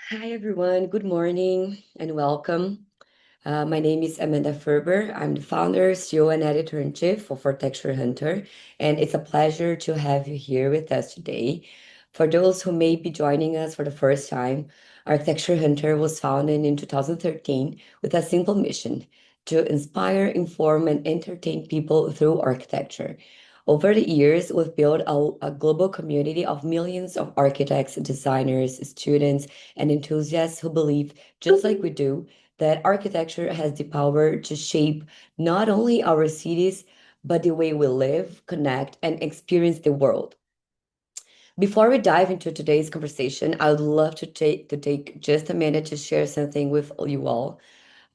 Hi, everyone. Good morning and welcome. My name is Amanda Ferber. I'm the founder, CEO, and editor-in-chief of Architecture Hunter, and it's a pleasure to have you here with us today. For those who may be joining us for the first time, Architecture Hunter was founded in 2013 with a simple mission to inspire, inform, and entertain people through architecture. Over the years, we've built a global community of millions of architects, designers, students, and enthusiasts who believe, just like we do, that architecture has the power to shape not only our cities, but the way we live, connect, and experience the world. Before we dive into today's conversation, I would love to take just a minute to share something with all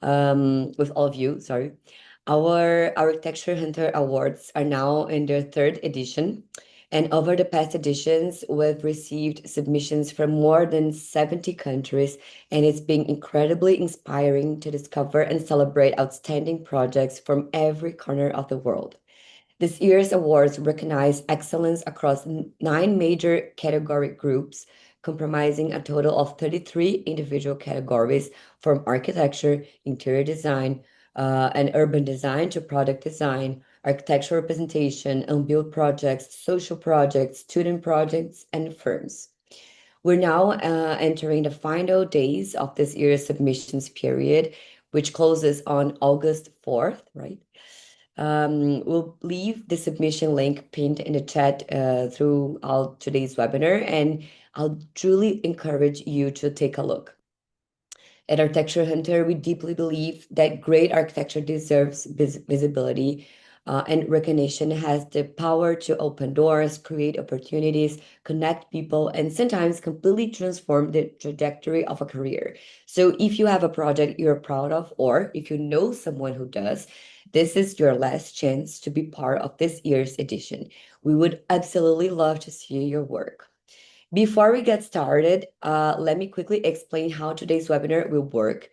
of you. Sorry. Our Architecture Hunter Awards are now in their third edition. And over the past editions, we've received submissions from more than 70 countries, and it's been incredibly inspiring to discover and celebrate outstanding projects from every corner of the world. This year's awards recognize excellence across nine major category groups, comprising a total of 33 individual categories from architecture, interior design, and urban design to product design, architectural representation, unbuilt projects, social projects, student projects, and firms. We're now entering the final days of this year's submissions period, which closes on August 4th, right? We'll leave the submission link pinned in the chat throughout today's webinar, and I'll truly encourage you to take a look. At Architecture Hunter, we deeply believe that great architecture deserves visibility, and recognition has the power to open doors, create opportunities, connect people, and sometimes completely transform the trajectory of a career. So if you have a project you're proud of, or if you know someone who does, this is your last chance to be part of this year's edition. We would absolutely love to see your work. Before we get started, let me quickly explain how today's webinar will work.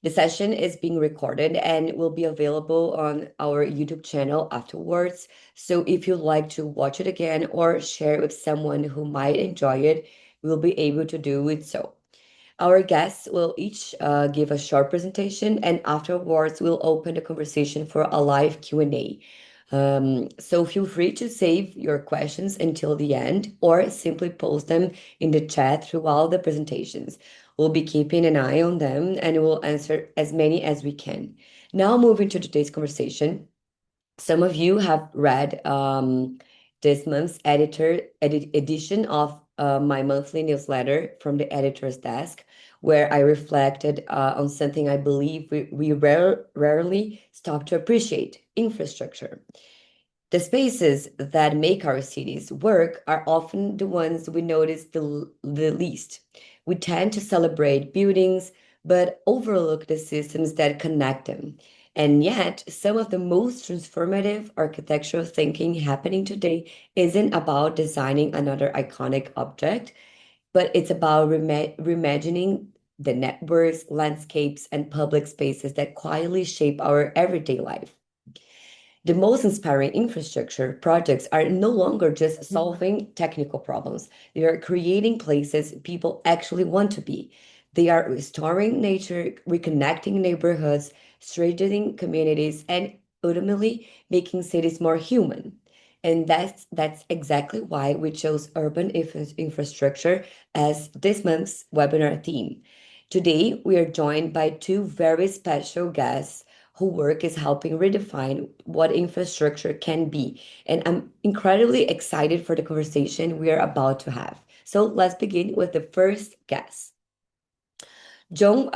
The session is being recorded and will be available on our YouTube channel afterwards. So if you'd like to watch it again or share it with someone who might enjoy it, we'll be able to do it so. Our guests will each give a short presentation, and afterwards we'll open the conversation for a live Q&A. So feel free to save your questions until the end or simply post them in the chat throughout the presentations. We'll be keeping an eye on them and we'll answer as many as we can. Now moving to today's conversation. Some of you have read this month's edition of my monthly newsletter from the editor's desk, where I reflected on something I believe we rarely stop to appreciate: infrastructure. The spaces that make our cities work are often the ones we notice the least. We tend to celebrate buildings, but overlook the systems that connect them. And yet, some of the most transformative architectural thinking happening today isn't about designing another iconic object, but it's about reimagining the networks, landscapes, and public spaces that quietly shape our everyday life. The most inspiring infrastructure projects are no longer just solving technical problems. They are creating places people actually want to be. They are restoring nature, reconnecting neighborhoods, strengthening communities, and ultimately making cities more human. And that's exactly why we chose urban infrastructure as this month's webinar theme. Today, we are joined by two very special guests whose work is helping redefine what infrastructure can be. And I'm incredibly excited for the conversation we are about to have. So let's begin with the first guest. John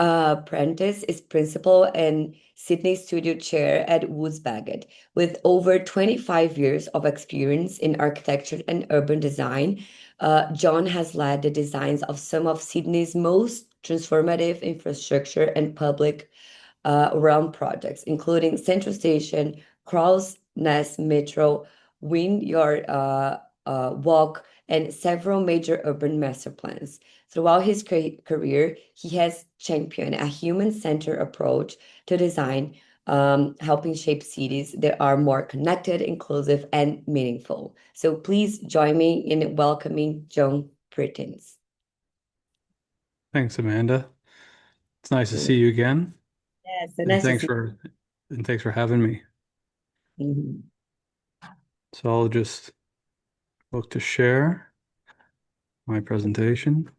Prentice is principal and Sydney Studio Chair at Woods Bagot. With over 25 years of experience in architecture and urban design, John has led the designs of some of Sydney's most transformative infrastructure and public realm projects, including Central Station, Crow's Nest Metro, Wynyard Walk, and several major urban master plans. Throughout his career, he has championed a human-centered approach to design, helping shape cities that are more connected, inclusive, and meaningful. So please join me in welcoming John Prentice. Thanks, Amanda. It's nice to see Mm. you again, Yes, so and nice to see thanks for having me. you. Mhm. So I'll just look to share my presentation.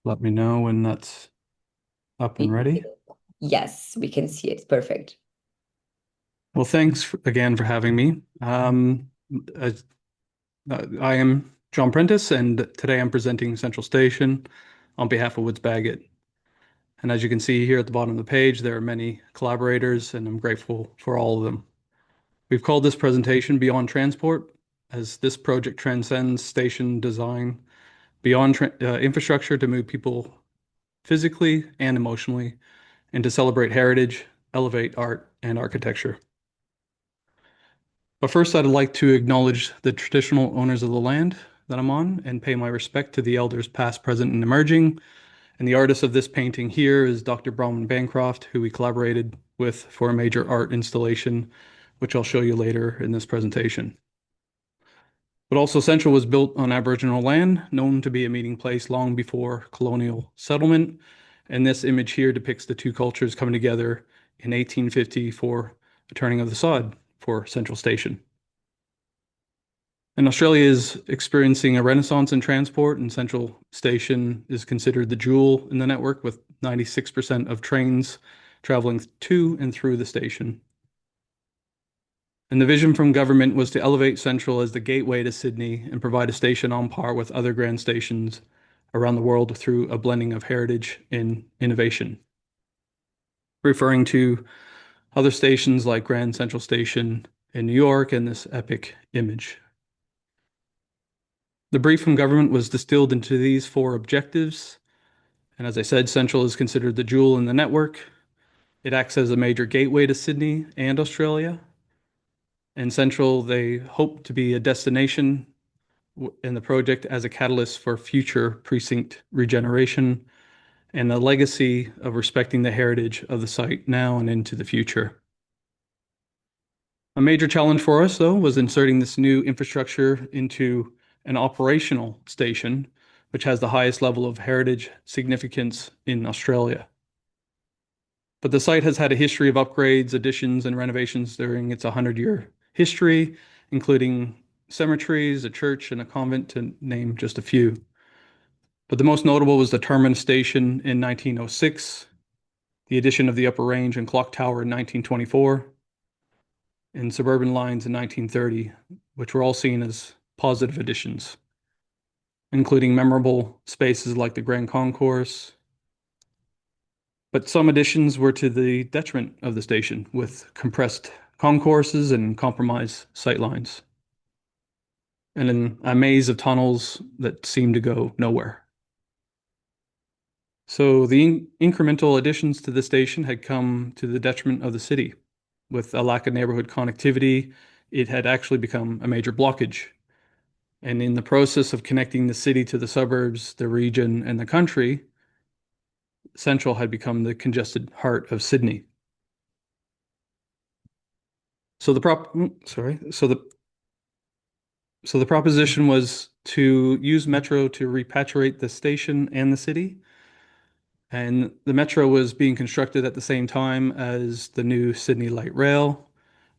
Let me know when that's up and Y- ready. Yes, we can see it. Perfect. Well, again for having me. As- I am John Prentice, and today I'm presenting Central Station on behalf of Woods Bagot. And as you can see here at the bottom of the page, there are many collaborators, and I'm grateful for all of them. We've called this presentation Beyond Transport, as this project transcends station design beyond infrastructure to move people physically and emotionally, and to celebrate heritage, elevate art and architecture. But first, I'd like to acknowledge the traditional owners of the land that I'm on and pay my respect to the elders past, present, and emerging. And the artist of this painting here is Dr. Bronwyn Bancroft, who we collaborated with for a major art installation, which I'll show you later in this presentation. But also Central was built on Aboriginal land, known to be a meeting place long before colonial settlement. And this image here depicts the two cultures coming together in 1850 for a turning of the sod for Central Station. And Australia is experiencing a renaissance in transport, and Central Station is considered the jewel in the network, with 96% of trains traveling to and through the station. And the vision from government was to elevate Central as the gateway to Sydney and provide a station on par with other grand stations around the world through a blending of heritage and innovation, referring to other stations like Grand Central Station in New York and this epic image. The brief from government was distilled into these four objectives. And as I said, Central is considered the jewel in the network. It acts as a major gateway to Sydney and Australia. And Central, they hope to be a destination in the project as a catalyst for future precinct regeneration and a legacy of respecting the heritage of the site now and into the future. A major challenge for us, though, was inserting this new infrastructure into an operational station, which has the highest level of heritage significance in Australia. But the site has had a history of upgrades, additions, and renovations during its 100-year history, including cemeteries, a church, and a convent, to name just a few. But the most notable was the Terminus Station in 1906, the addition of the Upper Range and Clock Tower in 1924, and suburban lines in 1930, which were all seen as positive additions, including memorable spaces like the Grand Concourse. But some additions were to the detriment of the station, with compressed concourses and compromised sightlines, and in a maze of tunnels that seemed to go nowhere. So the incremental additions to the station had come to the detriment of the city. With a lack of neighborhood connectivity, it had actually become a major blockage. And in the process of connecting the city to the suburbs, the region, and the country, Central had become the congested heart of Sydney. So the prop, sorry, so the proposition was to use Metro to repatriate the station and the city. And the Metro was being constructed at the same time as the new Sydney Light Rail.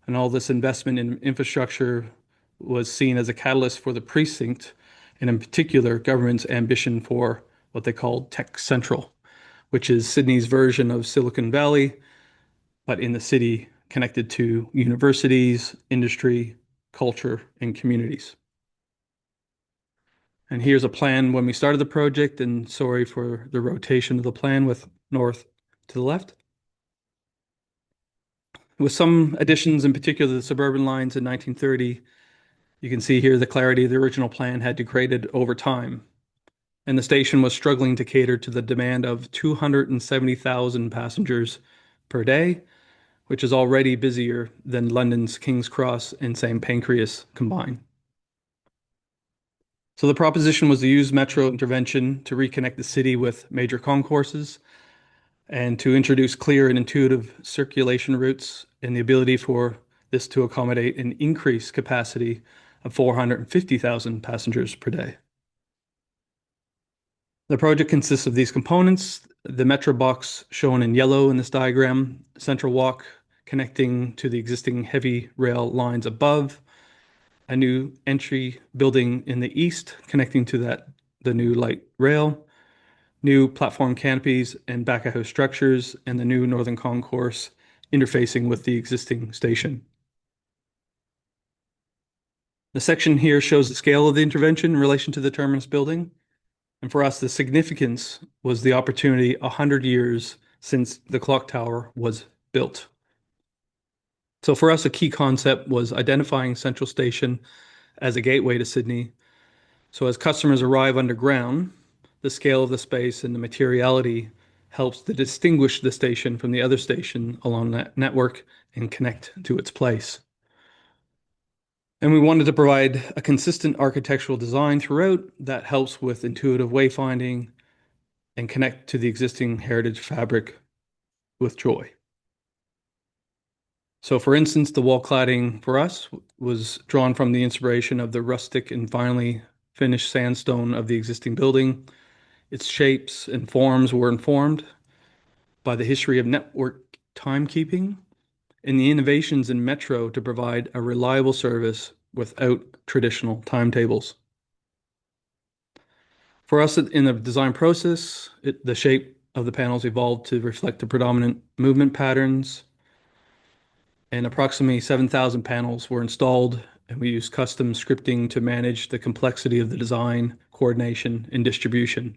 And all this investment in infrastructure was seen as a catalyst for the precinct, and in particular, government's ambition for what they called Tech Central, which is Sydney's version of Silicon Valley, but in the city connected to universities, industry, culture, and communities. And here's a plan when we started the project, and sorry for the rotation of the plan with north to the left. With some additions, in particular the suburban lines in 1930, you can see here the clarity of the original plan had degraded over time, and the station was struggling to cater to the demand of 270,000 passengers per day, which is already busier than London's King's Cross and St. Pancras combined. So the proposition was to use metro intervention to reconnect the city with major concourses and to introduce clear and intuitive circulation routes and the ability for this to accommodate an increased capacity of 450,000 passengers per day. The project consists of these components: the metro box shown in yellow in this diagram, central walk connecting to the existing heavy rail lines above, a new entry building in the east connecting to the new light rail, new platform canopies and back-of-house structures, and the new northern concourse interfacing with the existing station. The section here shows the scale of the intervention in relation to the terminus building. And for us, the significance was the opportunity 100 years since the clock tower was built. So for us, a key concept was identifying Central Station as a gateway to Sydney. So as customers arrive underground, the scale of the space and the materiality helps to distinguish the station from the other station along that network and connect to its place. And we wanted to provide a consistent architectural design throughout that helps with intuitive wayfinding and connect to the existing heritage fabric with joy. So for instance, the wall cladding for us was drawn from the inspiration of the rustic and finely finished sandstone of the existing building. Its shapes and forms were informed by the history of network timekeeping and the innovations in Metro to provide a reliable service without traditional timetables. For us in the design process, the shape of the panels evolved to reflect the predominant movement patterns, and approximately 7,000 panels were installed, and we used custom scripting to manage the complexity of the design, coordination, and distribution.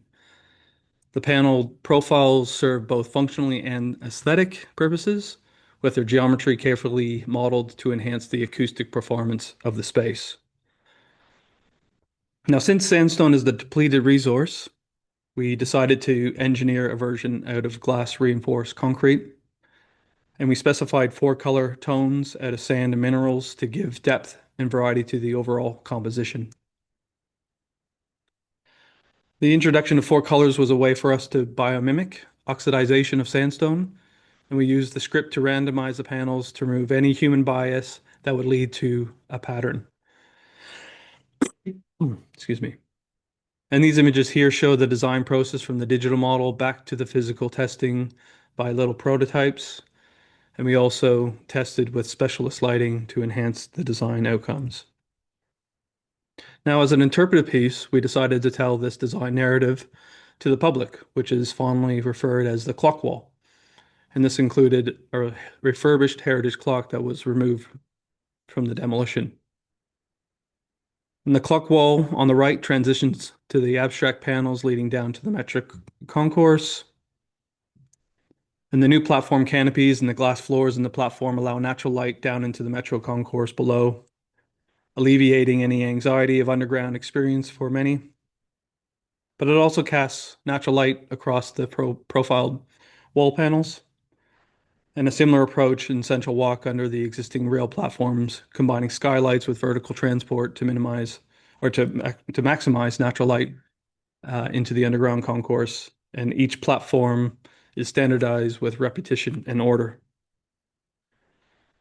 The panel profiles serve both functionally and aesthetic purposes, with their geometry carefully modeled to enhance the acoustic performance of the space. Now, since sandstone is the depleted resource, we decided to engineer a version out of glass reinforced concrete. And we specified 4 color tones out of sand and minerals to give depth and variety to the overall composition. The introduction of 4 colors was a way for us to biomimic oxidization of sandstone, and we used the script to randomize the panels to remove any human bias that would lead to a pattern. Excuse me. And these images here show the design process from the digital model back to the physical testing by little prototypes. And we also tested with specialist lighting to enhance the design outcomes. Now, as an interpretive piece, we decided to tell this design narrative to the public, which is fondly referred as the clock wall. And this included a refurbished heritage clock that was removed from the demolition. And the clock wall on the right transitions to the abstract panels leading down to the metric concourse. And the new platform canopies and the glass floors in the platform allow natural light down into the metro concourse below, alleviating any anxiety of underground experience for many. But it also casts natural light across the profiled wall panels, and a similar approach in central walk under the existing rail platforms, combining skylights with vertical transport to minimize or to maximize natural light into the underground concourse. And each platform is standardized with repetition and order.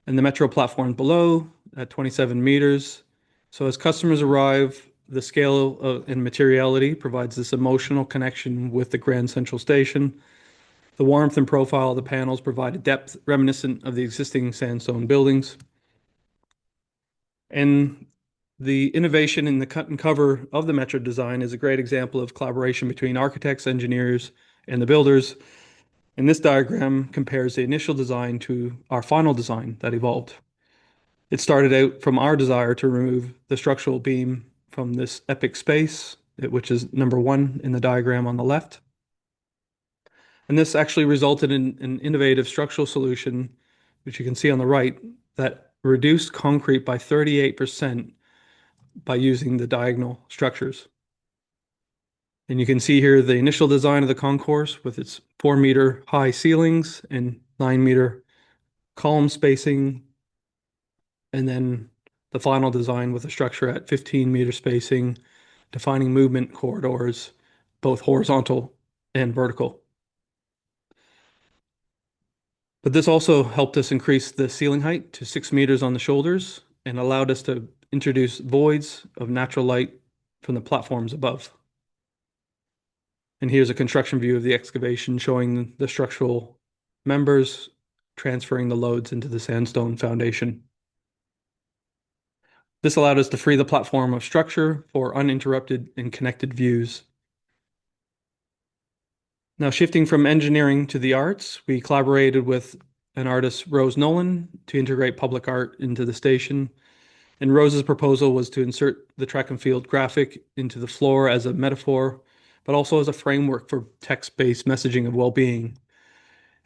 And the metro platform below at 27 meters. So as customers arrive, the scale and materiality provides this emotional connection with the Grand Central Station. The warmth and profile of the panels provide a depth reminiscent of the existing sandstone buildings. And the innovation in the cut and cover of the metro design is a great example of collaboration between architects, engineers, and the builders. And this diagram compares the initial design to our final design that evolved. It started out from our desire to remove the structural beam from this epic space, which is number 1 in the diagram on the left. And this actually resulted in an innovative structural solution, which you can see on the right, that reduced concrete by 38% by using the diagonal structures. And you can see here the initial design of the concourse with its 4-meter high ceilings and 9-meter column spacing. And then the final design with a structure at 15-meter spacing, defining movement corridors, both horizontal and vertical. But this also helped us increase the ceiling height to 6 meters on the shoulders and allowed us to introduce voids of natural light from the platforms above. And here's a construction view of the excavation showing the structural members transferring the loads into the sandstone foundation. This allowed us to free the platform of structure for uninterrupted and connected views. Now, shifting from engineering to the arts, we collaborated with an artist, Rose Nolan, to integrate public art into the station. And Rose's proposal was to insert the track and field graphic into the floor as a metaphor, but also as a framework for text-based messaging of well-being.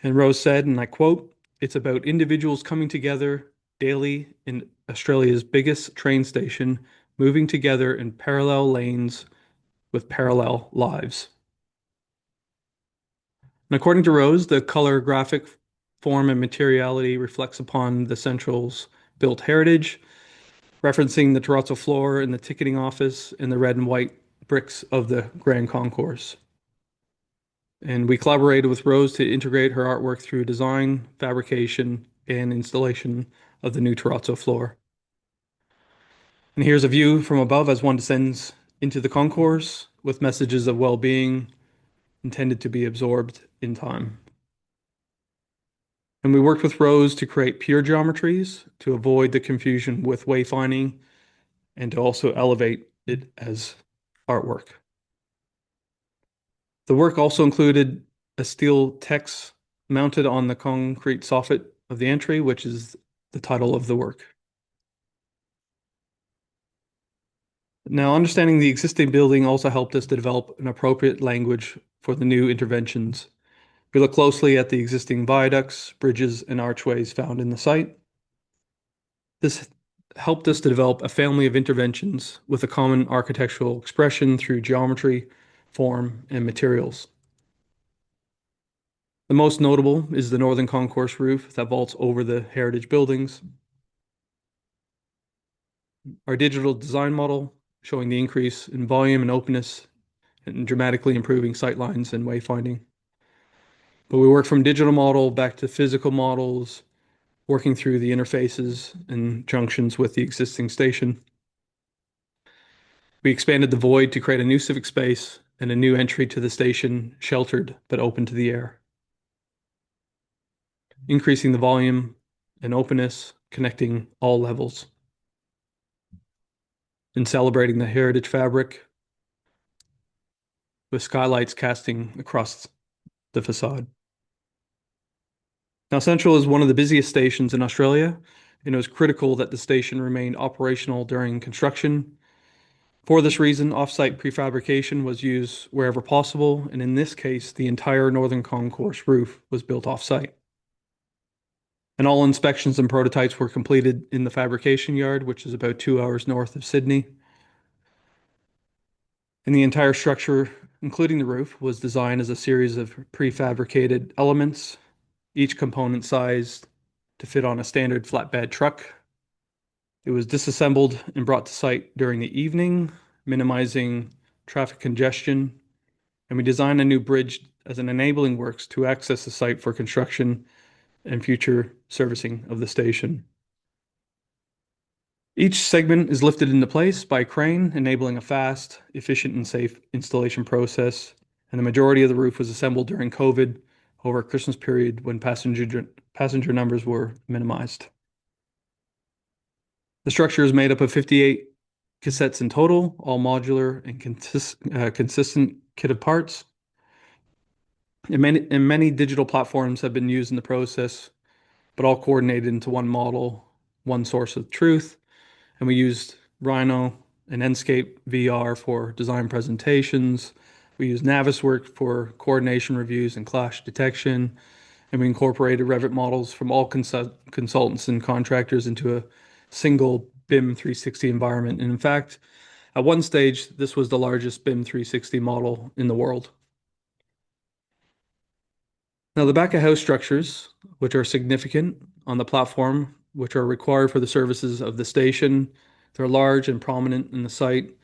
And Rose said, and I quote, "It's about individuals coming together daily in Australia's biggest train station, moving together in parallel lanes with parallel lives." And according to Rose, the color graphic form and materiality reflects upon the Central's built heritage, referencing the terrazzo floor in the ticketing office and the red and white bricks of the Grand Concourse. And we collaborated with Rose to integrate her artwork through design, fabrication, and installation of the new terrazzo floor. And here's a view from above as one descends into the concourse with messages of well-being intended to be absorbed in time. And we worked with Rose to create pure geometries to avoid the confusion with wayfinding and to also elevate it as artwork. The work also included a steel text mounted on the concrete soffit of the entry, which is the title of the work. Now, understanding the existing building also helped us to develop an appropriate language for the new interventions. We look closely at the existing viaducts, bridges, and archways found in the site. This helped us to develop a family of interventions with a common architectural expression through geometry, form, and materials. The most notable is the northern concourse roof that vaults over the heritage buildings. Our digital design model showing the increase in volume and openness and dramatically improving sightlines and wayfinding. But we worked from digital model back to physical models, working through the interfaces and junctions with the existing station. We expanded the void to create a new civic space and a new entry to the station, sheltered but open to the air. Increasing the volume and openness, connecting all levels. And celebrating the heritage fabric with skylights casting across the facade. Now, Central is one of the busiest stations in Australia, and it was critical that the station remained operational during construction. For this reason, off-site prefabrication was used wherever possible, and in this case, the entire northern concourse roof was built off-site. And all inspections and prototypes were completed in the fabrication yard, which is about 2 hours north of Sydney. And the entire structure, including the roof, was designed as a series of prefabricated elements, each component sized to fit on a standard flatbed truck. It was disassembled and brought to site during the evening, minimizing traffic congestion. And we designed a new bridge as an enabling works to access the site for construction and future servicing of the station. Each segment is lifted into place by crane, enabling a fast, efficient, and safe installation process. And the majority of the roof was assembled during COVID over a Christmas period when passenger numbers were minimized. The structure is made up of 58 cassettes in total, all modular and consistent kit of parts. And many digital platforms have been used in the process, but all coordinated into one model, one source of truth. And we used Rhino and Enscape VR for design presentations. We used Navisworks for coordination reviews and clash detection. And we incorporated Revit models from all consultants and contractors into a single BIM 360 environment. And in fact, at one stage, this was the largest BIM 360 model in the world. Now, the back-of-house structures, which are significant on the platform, which are required for the services of the station, they're large and prominent in the site.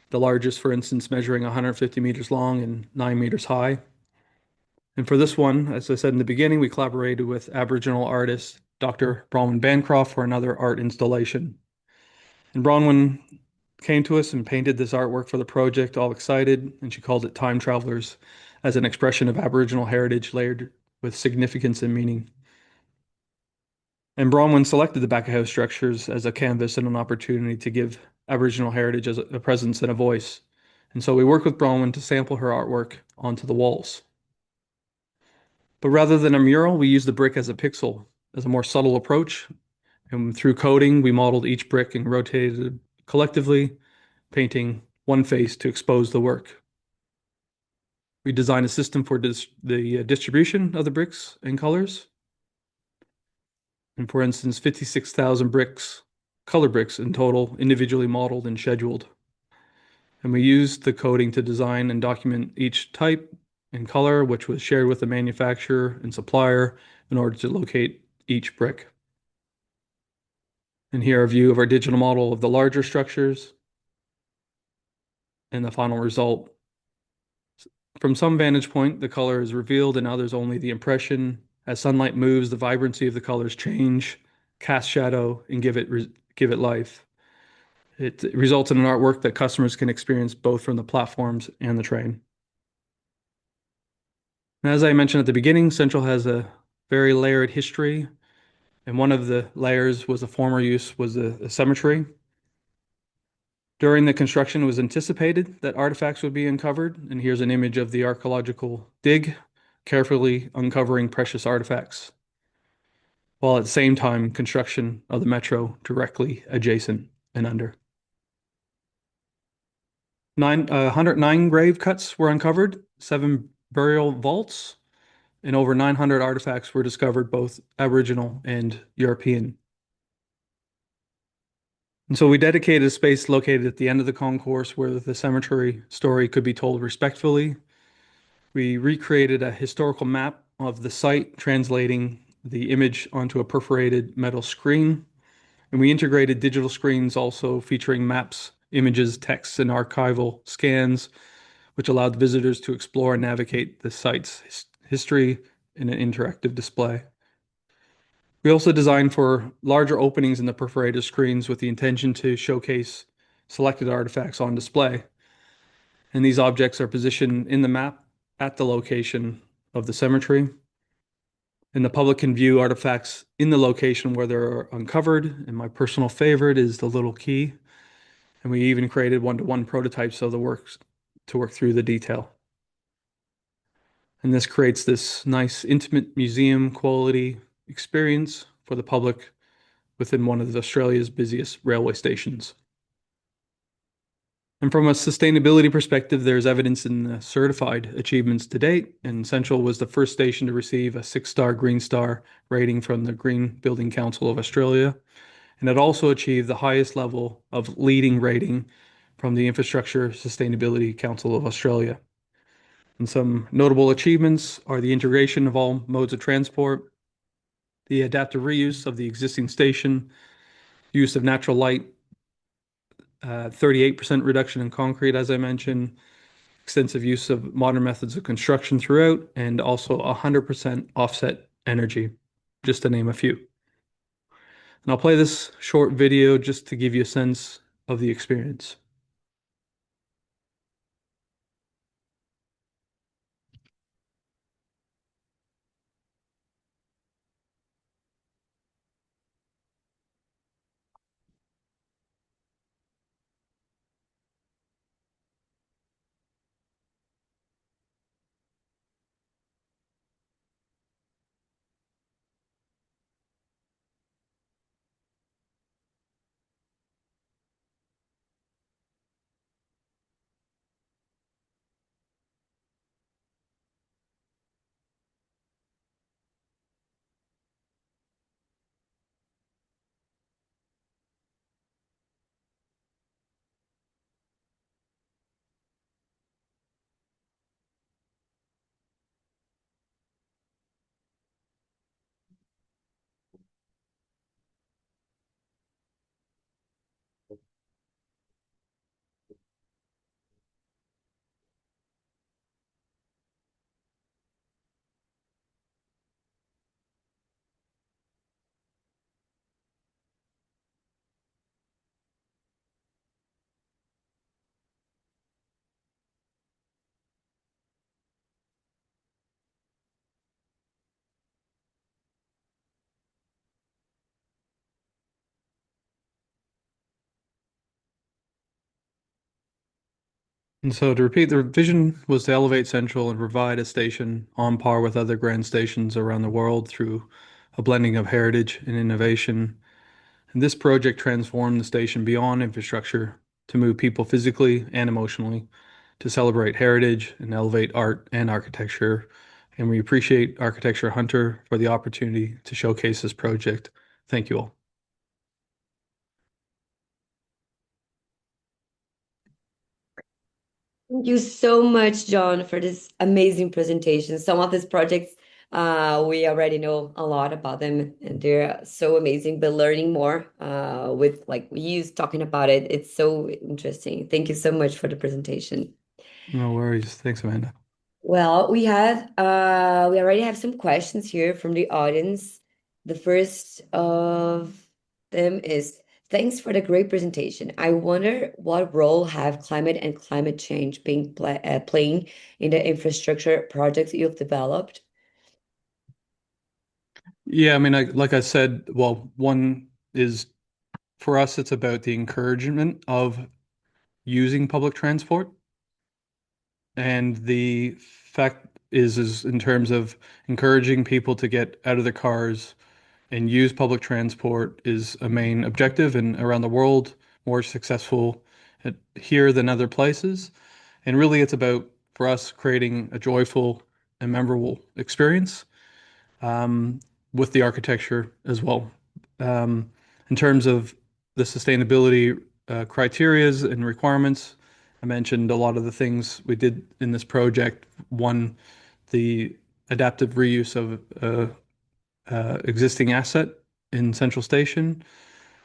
The largest, for instance, measuring 150 meters long and 9 meters high. And for this one, as I said in the beginning, we collaborated with Aboriginal artist Dr. Bronwyn Bancroft for another art installation. And Bronwyn came to us and painted this artwork for the project, all excited, and she called it Time Travelers as an expression of Aboriginal heritage layered with significance and meaning. And Bronwyn selected the back of house structures as a canvas and an opportunity to give Aboriginal heritage as a presence and a voice. And so we worked with Bronwyn to sample her artwork onto the walls. But rather than a mural, we used the brick as a pixel, as a more subtle approach. And through coding, we modeled each brick and rotated it collectively, painting one face to expose the work. We designed a system for the distribution of the bricks and colors. And for instance, 56,000 bricks, color bricks in total, individually modeled and scheduled. And we used the coding to design and document each type and color, which was shared with the manufacturer and supplier in order to locate each brick. And here a view of our digital model of the larger structures and the final result. From some vantage point, the color is revealed, and others only the impression. As sunlight moves, the vibrancy of the colors change, cast shadow, and give it life. It results in an artwork that customers can experience both from the platforms and the train. And as I mentioned at the beginning, Central has a very layered history, and one of the layers was a former use was a cemetery. During the construction, it was anticipated that artifacts would be uncovered, and here's an image of the archaeological dig, carefully uncovering precious artifacts, while at the same time, construction of the metro directly adjacent and under. 109 grave cuts were uncovered, 7 burial vaults, and over 900 artifacts were discovered, both Aboriginal and European. And so we dedicated a space located at the end of the concourse where the cemetery story could be told respectfully. We recreated a historical map of the site, translating the image onto a perforated metal screen. And we integrated digital screens also featuring maps, images, texts, and archival scans, which allowed visitors to explore and navigate the site's history in an interactive display. We also designed for larger openings in the perforated screens with the intention to showcase selected artifacts on display. And these objects are positioned in the map at the location of the cemetery. And the public can view artifacts in the location where they're uncovered. And my personal favorite is the little key. And we even created one-to-one prototypes of the works to work through the detail. And this creates this nice, intimate museum quality experience for the public within one of Australia's busiest railway stations. And from a sustainability perspective, there's evidence in the certified achievements to date, and Central was the first station to receive a 6-star Green Star rating from the Green Building Council of Australia. And it also achieved the highest level of leading rating from the Infrastructure Sustainability Council of Australia. And some notable achievements are the integration of all modes of transport, the adaptive reuse of the existing station, use of natural light, 38% reduction in concrete, as I mentioned, extensive use of modern methods of construction throughout, and also 100% offset energy, just to name a few. And I'll play this short video just to give you a sense of the experience. And so to repeat, the vision was to elevate Central and provide a station on par with other grand stations around the world through a blending of heritage and innovation. And this project transformed the station beyond infrastructure to move people physically and emotionally, to celebrate heritage and elevate art and architecture. And we appreciate Architecture Hunter for the opportunity to showcase this project. Thank you all. Thank you so much, John, for this amazing presentation. Some of these projects, we already know a lot about them, and they're so amazing. But learning more, with like you talking about it, it's so interesting. Thank you so much for the presentation. No worries. Thanks, Amanda. Well, we already have some questions here from the audience. The first of them is, thanks for the great presentation. I wonder what role have climate and climate change playing in the infrastructure projects you've developed? Yeah, I mean, like I said, well, one is for us, it's about the encouragement of using public transport. And the fact is in terms of encouraging people to get out of their cars and use public transport is a main objective, and around the world, more successful here than other places. And really, it's about for us creating a joyful and memorable experience um, with the architecture as well. Um, in terms of the sustainability criterias and requirements, I mentioned a lot of the things we did in this project. One, the adaptive reuse of existing asset in Central Station.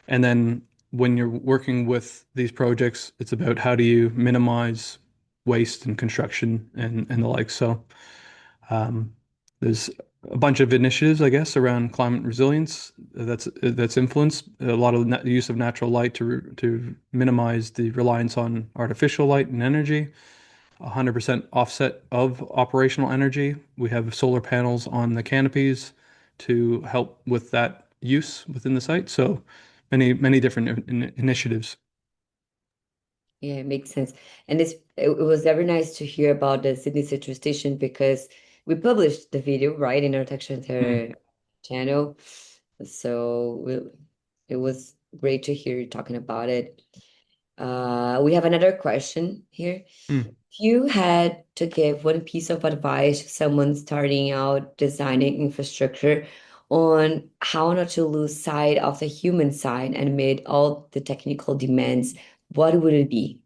And then when you're working with these projects, it's about how do you minimize waste and construction and the like. So um, there's a bunch of initiatives, I guess, around climate resilience that's influenced a lot of the use of natural light to minimize the reliance on artificial light and energy. 100% offset of operational energy. We have solar panels on the canopies to help with that use within the site. So many different initiatives. Yeah, it makes sense. And it was very nice to hear about the Sydney Citrus Station because we published the video, right, in our Texture Mm, Center channel. So it was great to hear you talking about it. We have another question here. mm. If you had to give one piece of advice to someone starting out designing infrastructure on how not to lose sight of the human side and amid all the technical demands, what would it be?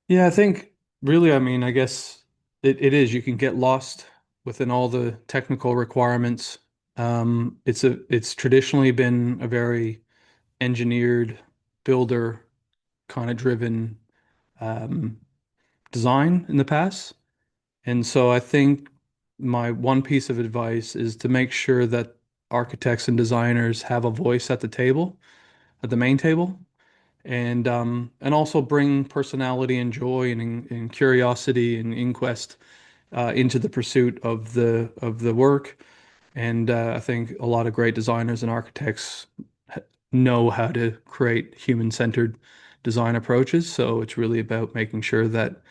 Yeah, I think really, I mean, I guess it is. You can get lost within all the technical requirements. It's traditionally been a very engineered, builder kind of driven um, design in the past. And so I think my one piece of advice is to make sure that architects and designers have a voice at the table, at the main table, and also bring personality and joy and curiosity and inquest into the pursuit of the work. And I think a lot of great designers and architects know how to create human-centered design approaches. So it's really about making sure that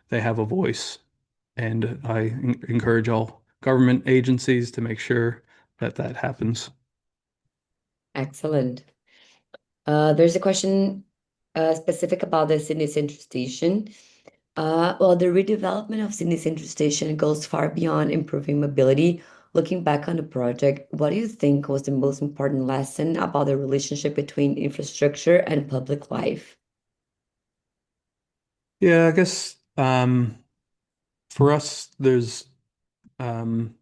they have a voice. And I encourage all government agencies to make sure that that happens. Excellent. There's a question specific about the Sydney Central Station. Well, the redevelopment of Sydney Central Station goes far beyond improving mobility. Looking back on the project, what do you think was the most important lesson about the relationship between infrastructure and public life? Yeah, I guess for us, um,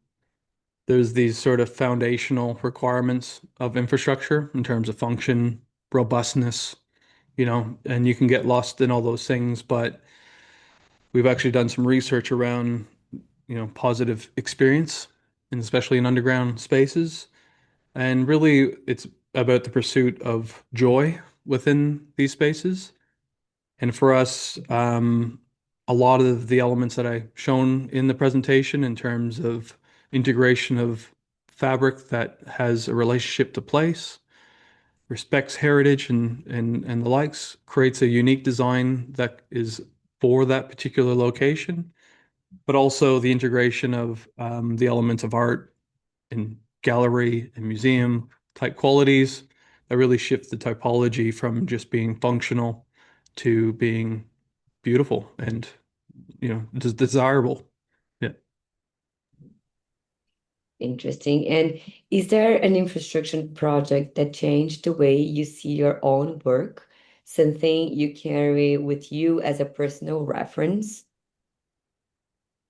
there's these sort of foundational requirements of infrastructure in terms of function, robustness, and you can get lost in all those things, but we've actually done some research around, positive experience, and especially in underground spaces. And really, it's about the pursuit of joy within these spaces. And for us, a lot of the elements that I shown in the presentation in terms of integration of fabric that has a relationship to place, respects heritage and the likes, creates a unique design that is for that particular location, but also the integration of the elements of art and gallery and museum type qualities that really shift the typology from just being functional to being beautiful and desirable. Yeah. Interesting. And is there an infrastructure project that changed the way you see your own work? Something you carry with you as a personal reference?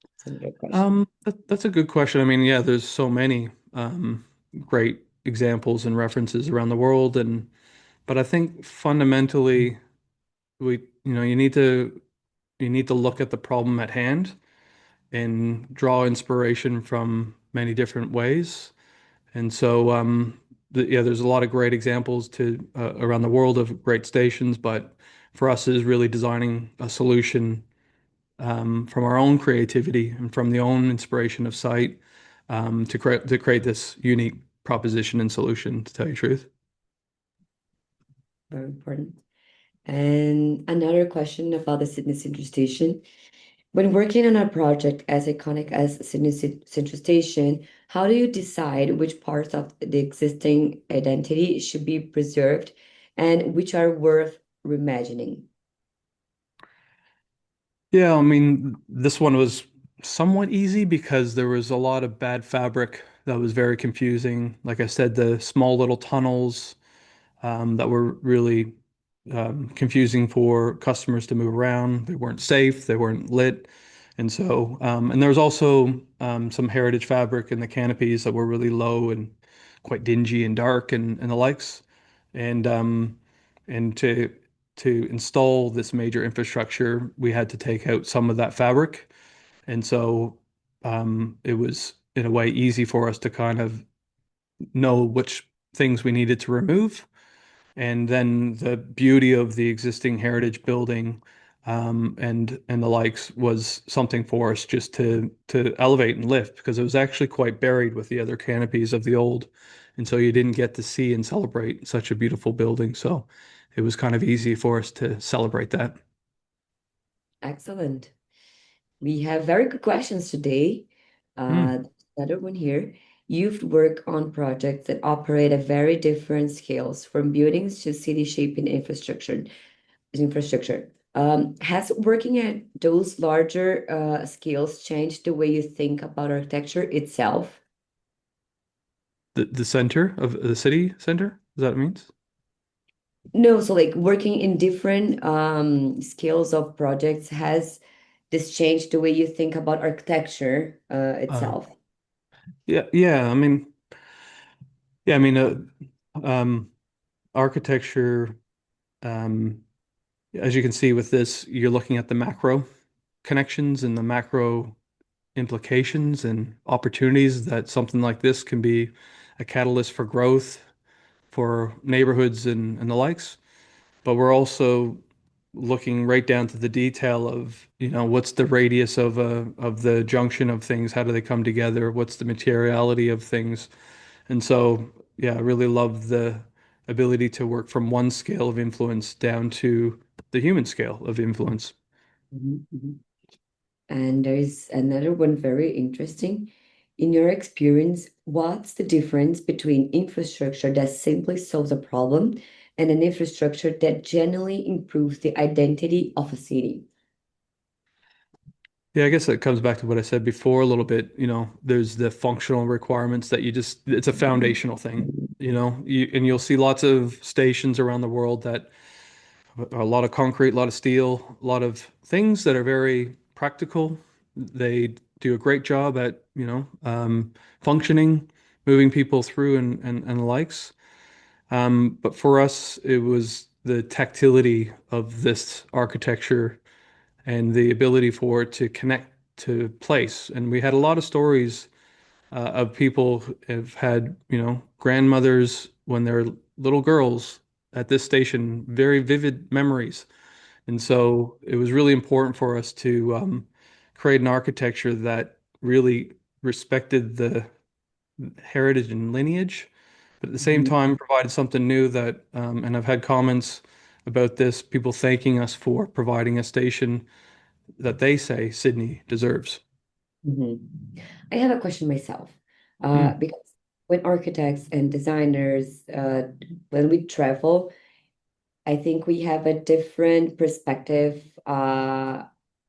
That's another question. That's a good question. I mean, yeah, there's so many great examples and references around the world, and but I think fundamentally we, you need to look at the problem at hand and draw inspiration from many different ways. And so, yeah, there's a lot of great examples to around the world of great stations, but for us is really designing a solution from our own creativity and from the own inspiration of site to create this unique proposition and solution, to tell you the truth. Very important. And another question about the Sydney Central Station. When working on a project as iconic as Sydney Central Station, how do you decide which parts of the existing identity should be preserved and which are worth reimagining? Yeah, I mean, this one was somewhat easy because there was a lot of bad fabric that was very confusing. Like I said, the small little tunnels that were really confusing for customers to move around. They weren't safe, they weren't lit. And there was also some heritage fabric in the canopies that were really low and quite dingy and dark and the likes. And um, and to install this major infrastructure, we had to take out some of that fabric. And so it was in a way easy for us to kind of know which things we needed to remove. And then the beauty of the existing heritage building and the likes was something for us just to elevate and lift because it was actually quite buried with the other canopies of the old. And so you didn't get to see and celebrate such a beautiful building. So it was kind of easy for us to celebrate that. Excellent. We have very good questions today. Hmm. Another one here. You've worked on projects that operate at very different scales, from buildings to city shaping infrastructure. Has working at those larger scales changed the way you think about architecture itself? The center of the city center, is that what it means? No, so like working in different scales of projects, has this changed the way you think about architecture Uh, itself? yeah, yeah, I mean, um, architecture, um, as you can see with this, you're looking at the macro connections and the macro implications and opportunities that something like this can be a catalyst for growth for neighborhoods and the likes. But we're also looking right down to the detail of, what's the radius of the junction of things? How do they come together? What's the materiality of things? And so, yeah, I really love the ability to work from one scale of influence down to the human scale of influence. Mhm, mhm. And there's another one very interesting. In your experience, what's the difference between infrastructure that simply solves a problem and an infrastructure that genuinely improves the identity of a city? Yeah, I guess that comes back to what I said before a little bit. There's the functional requirements that it's a foundational thing, and you'll see lots of stations around the world that are a lot of concrete, a lot of steel, a lot of things that are very practical. They do a great job at, functioning, moving people through and the likes. But for us, it was the tactility of this architecture and the ability for it to connect to place. And we had a lot of stories of people who have had, grandmothers when they're little girls at this station, very vivid memories. And so it was really important for us to create an architecture that really respected the heritage and lineage, but at the same Mhm. time provided something new that, and I've had comments about this, people thanking us for providing a station that they say Sydney deserves. Mhm. I have a question myself, Mm. because when architects and designers, when we travel, I think we have a different perspective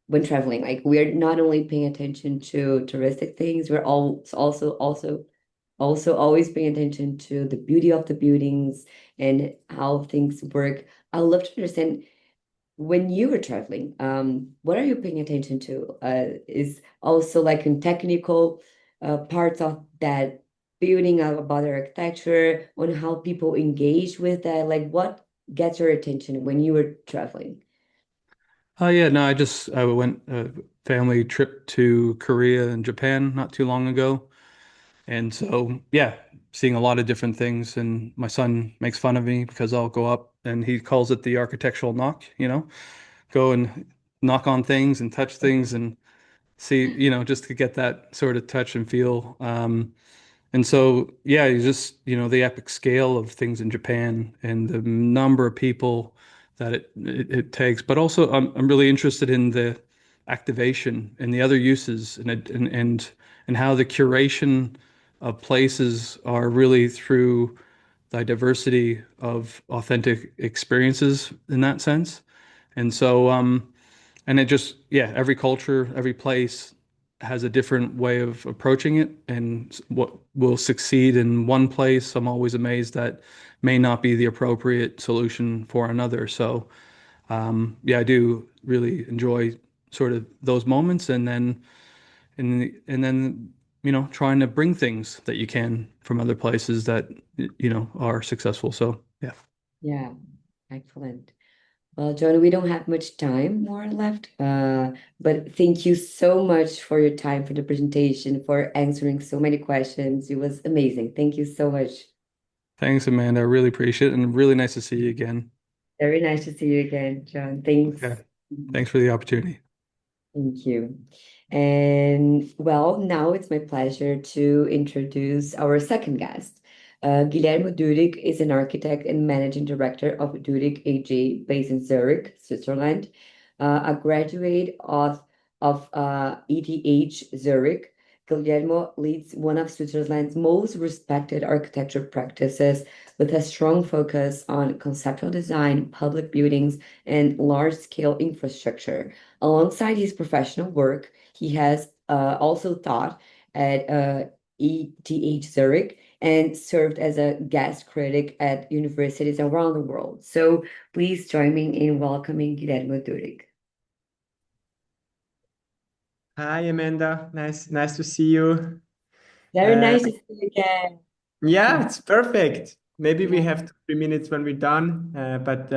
when traveling. Like we're not only paying attention to touristic things, we're also always paying attention to the beauty of the buildings and how things work. I'd love to understand when you were traveling, what are you paying attention to? Is also like in technical parts of that building about the architecture, on how people engage with that. Like what gets your attention when you were traveling? Yeah, no, I went a family trip to Korea and Japan not too long ago. And so, yeah, seeing a lot of different things. And my son makes fun of me because I'll go up and he calls it the architectural knock, go and knock on things and touch things and see, just to get that sort of touch and feel. And so, yeah, you just, the epic scale of things in Japan and the number of people that it takes. But also, I'm really interested in the activation and the other uses and how the curation of places are really through the diversity of authentic experiences in that sense. And so, and it just, yeah, every culture, every place has a different way of approaching it. And what will succeed in one place, I'm always amazed that may not be the appropriate solution for another. So, yeah, I do really enjoy sort of those moments and then, trying to bring things that you can from other places that, are successful. So, yeah. Yeah, excellent. Well, John, we don't have much time more left, but thank you so much for your time for the presentation, for answering so many questions. It was amazing. Thank you so much. Thanks, Amanda. I really appreciate it and really nice to see you again. Very nice to see you again, John. Thanks. Okay. Thanks for the opportunity. Thank you. And well, now it's my pleasure to introduce our second guest. Guillermo Dürig is an architect and managing director of DÜRIG AG based in Zurich, Switzerland. A graduate of ETH Zurich, Guillermo leads one of Switzerland's most respected architecture practices with a strong focus on conceptual design, public buildings, and large-scale infrastructure. Alongside his professional work, he has also taught at ETH Zurich and served as a guest critic at universities around the world. So please join me in welcoming Guillermo Dürig. Hi, Amanda. Nice to see you. Very Uh, nice to see you again. yeah, it's perfect. Maybe we Yeah. have 2, 3 minutes when we're done, but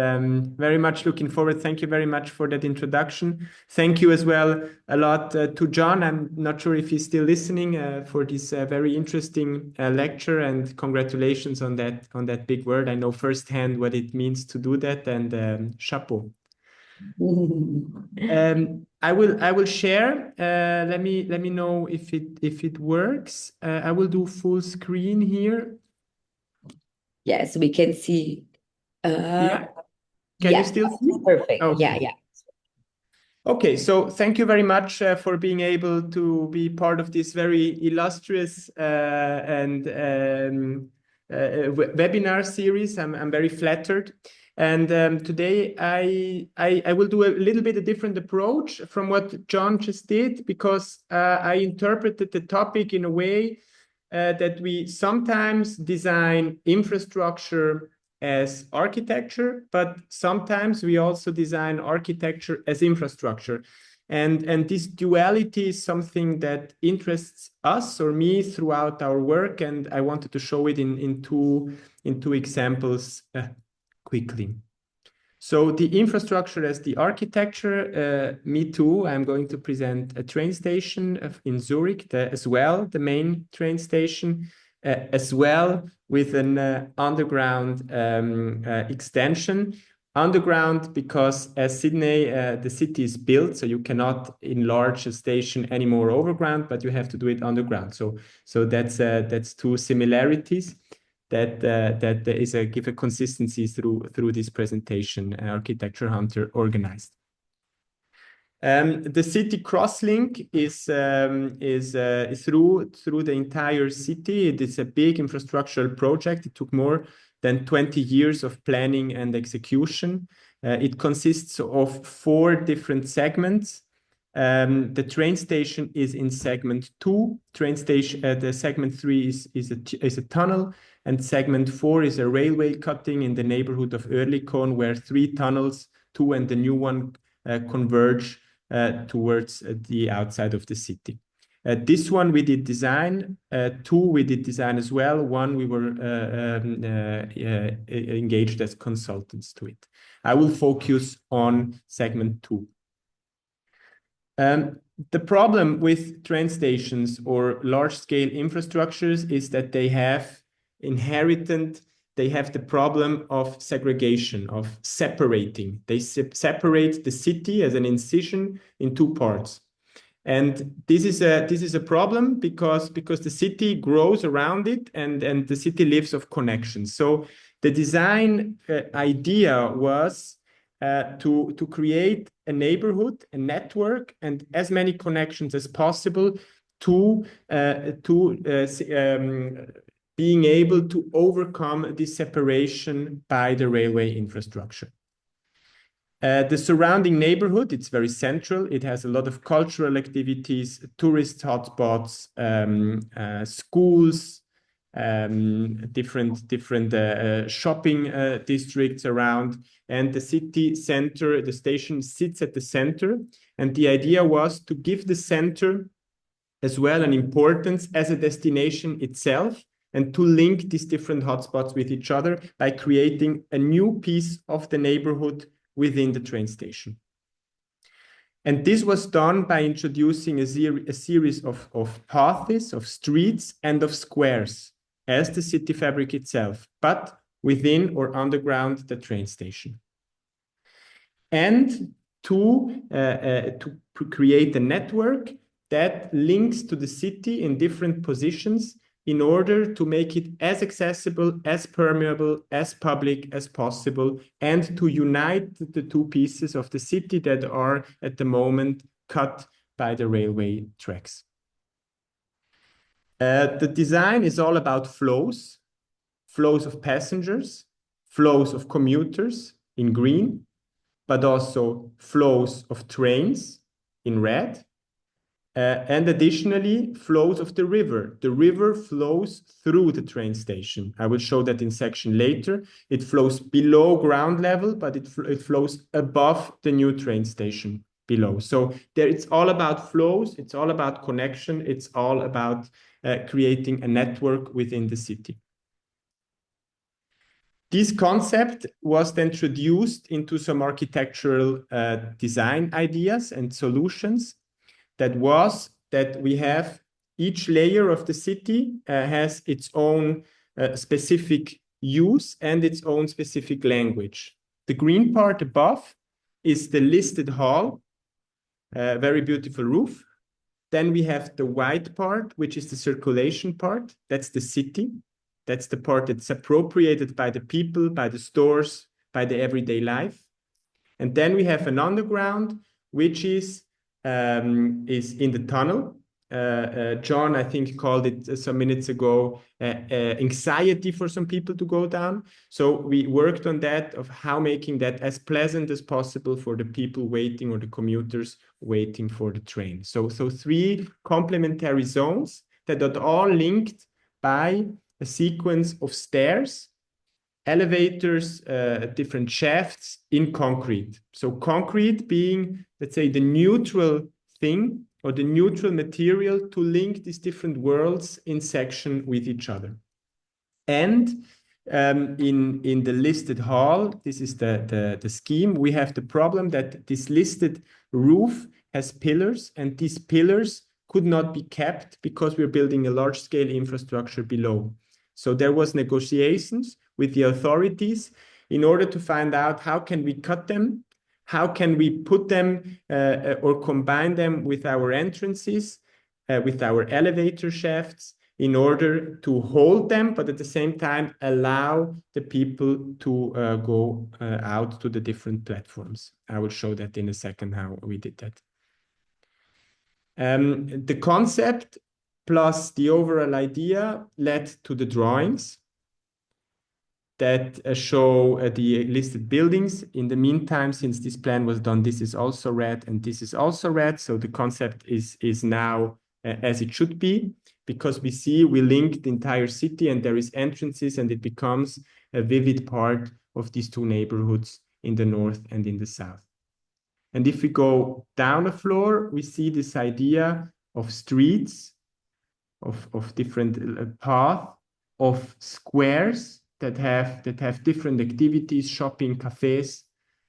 very much looking forward. Thank you very much for that introduction. Thank you as well a lot to John. I'm not sure if he's still listening for this very interesting lecture, and congratulations on that big word. I know firsthand what it means to do that, and chapeau. I will share. Let me know if it works. I will do full screen here. Yes, we can see. Yeah. Can you Yeah, still see? perfect. Yeah, Okay. yeah. Okay, so thank you very much for being able to be part of this very illustrious and webinar series. I'm very flattered. And today I will do a little bit a different approach from what John just did, because I interpreted the topic in a way that we sometimes design infrastructure as architecture, but sometimes we also design architecture as infrastructure. And this duality is something that interests us or me throughout our work, and I wanted to show it in two examples quickly. So the infrastructure as the architecture, me too, I'm going to present a train station in Zurich, as well, the main train station, as well with an underground extension. Underground because as Sydney, the city is built, so you cannot enlarge a station anymore overground, but you have to do it underground. So that's two similarities. give a consistency through this presentation Architecture Hunter organized. The city crosslink is through the entire city. It is a big infrastructural project. It took more than 20 years of planning and execution. It consists of 4 different segments. The train station is in segment 2. The segment 3 is a tunnel, and segment 4 is a railway cutting in the neighborhood of Oerlikon, where 3 tunnels, 2 and the new one, converge towards the outside of the city. This one we did design, 2 we did design as well, 1 we were engaged as consultants to it. I will focus on segment 2. The problem with train stations or large-scale infrastructures is that they have the problem of segregation, of separating. They separate the city as an incision in 2 parts. And this is a problem because the city grows around it and the city lives of connections. So the design idea was to create a neighborhood, a network, and as many connections as possible to being able to overcome this separation by the railway infrastructure. The surrounding neighborhood, it's very central. It has a lot of cultural activities, tourist hotspots, schools, different shopping districts around, and the city center, the station sits at the center. And the idea was to give the center as well an importance as a destination itself, and to link these different hotspots with each other by creating a new piece of the neighborhood within the train station. And this was done by introducing a series of paths, of streets, and of squares as the city fabric itself, but within or underground the train station. And to create a network that links to the city in different positions in order to make it as accessible, as permeable, as public as possible, and to unite the 2 pieces of the city that are at the moment cut by the railway tracks. The design is all about flows of passengers, flows of commuters in green, but also flows of trains in red, and additionally flows of the river. The river flows through the train station. I will show that in section later. It flows below ground level, but it flows above the new train station below. So there, it's all about flows, it's all about connection, it's all about creating a network within the city. This concept was then introduced into some architectural design ideas and solutions. That we have each layer of the city has its own specific use and its own specific language. The green part above is the listed hall, very beautiful roof. Then we have the white part, which is the circulation part. That's the city. That's the part that's appropriated by the people, by the stores, by the everyday life. And then we have an underground, which is in the tunnel. John, I think, called it some minutes ago anxiety for some people to go down. So we worked on that, of how making that as pleasant as possible for the people waiting or the commuters waiting for the train. So 3 complementary zones that are all linked by a sequence of stairs, elevators, different shafts in concrete. So concrete being, let's say, the neutral thing or the neutral material to link these different worlds in section with each other. And in the listed hall, this is the scheme, we have the problem that this listed roof has pillars, and these pillars could not be kept because we're building a large-scale infrastructure below. So there was negotiations with the authorities in order to find out how can we cut them, how can we put them or combine them with our entrances, with our elevator shafts, in order to hold them, but at the same time allow the people to go out to the different platforms. I will show that in a second how we did that. The concept plus the overall idea led to the drawings that show the listed buildings. In the meantime, since this plan was done, this is also red and this is also red. So the concept is now as it should be, because we link the entire city and there is entrances and it becomes a vivid part of these two neighborhoods in the north and in the south. And if we go down a floor, we see this idea of streets, of different paths, of squares that have different activities, shopping, cafes,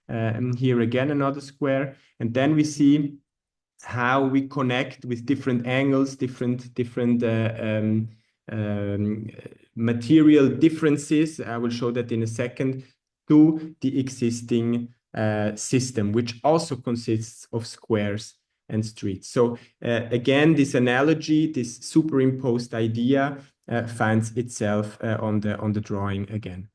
and here again another square. And then we see how we connect with different angles, different material differences. I will show that in a second, to the existing system, which also consists of squares and streets. So again, this analogy, this superimposed idea finds itself on the drawing again.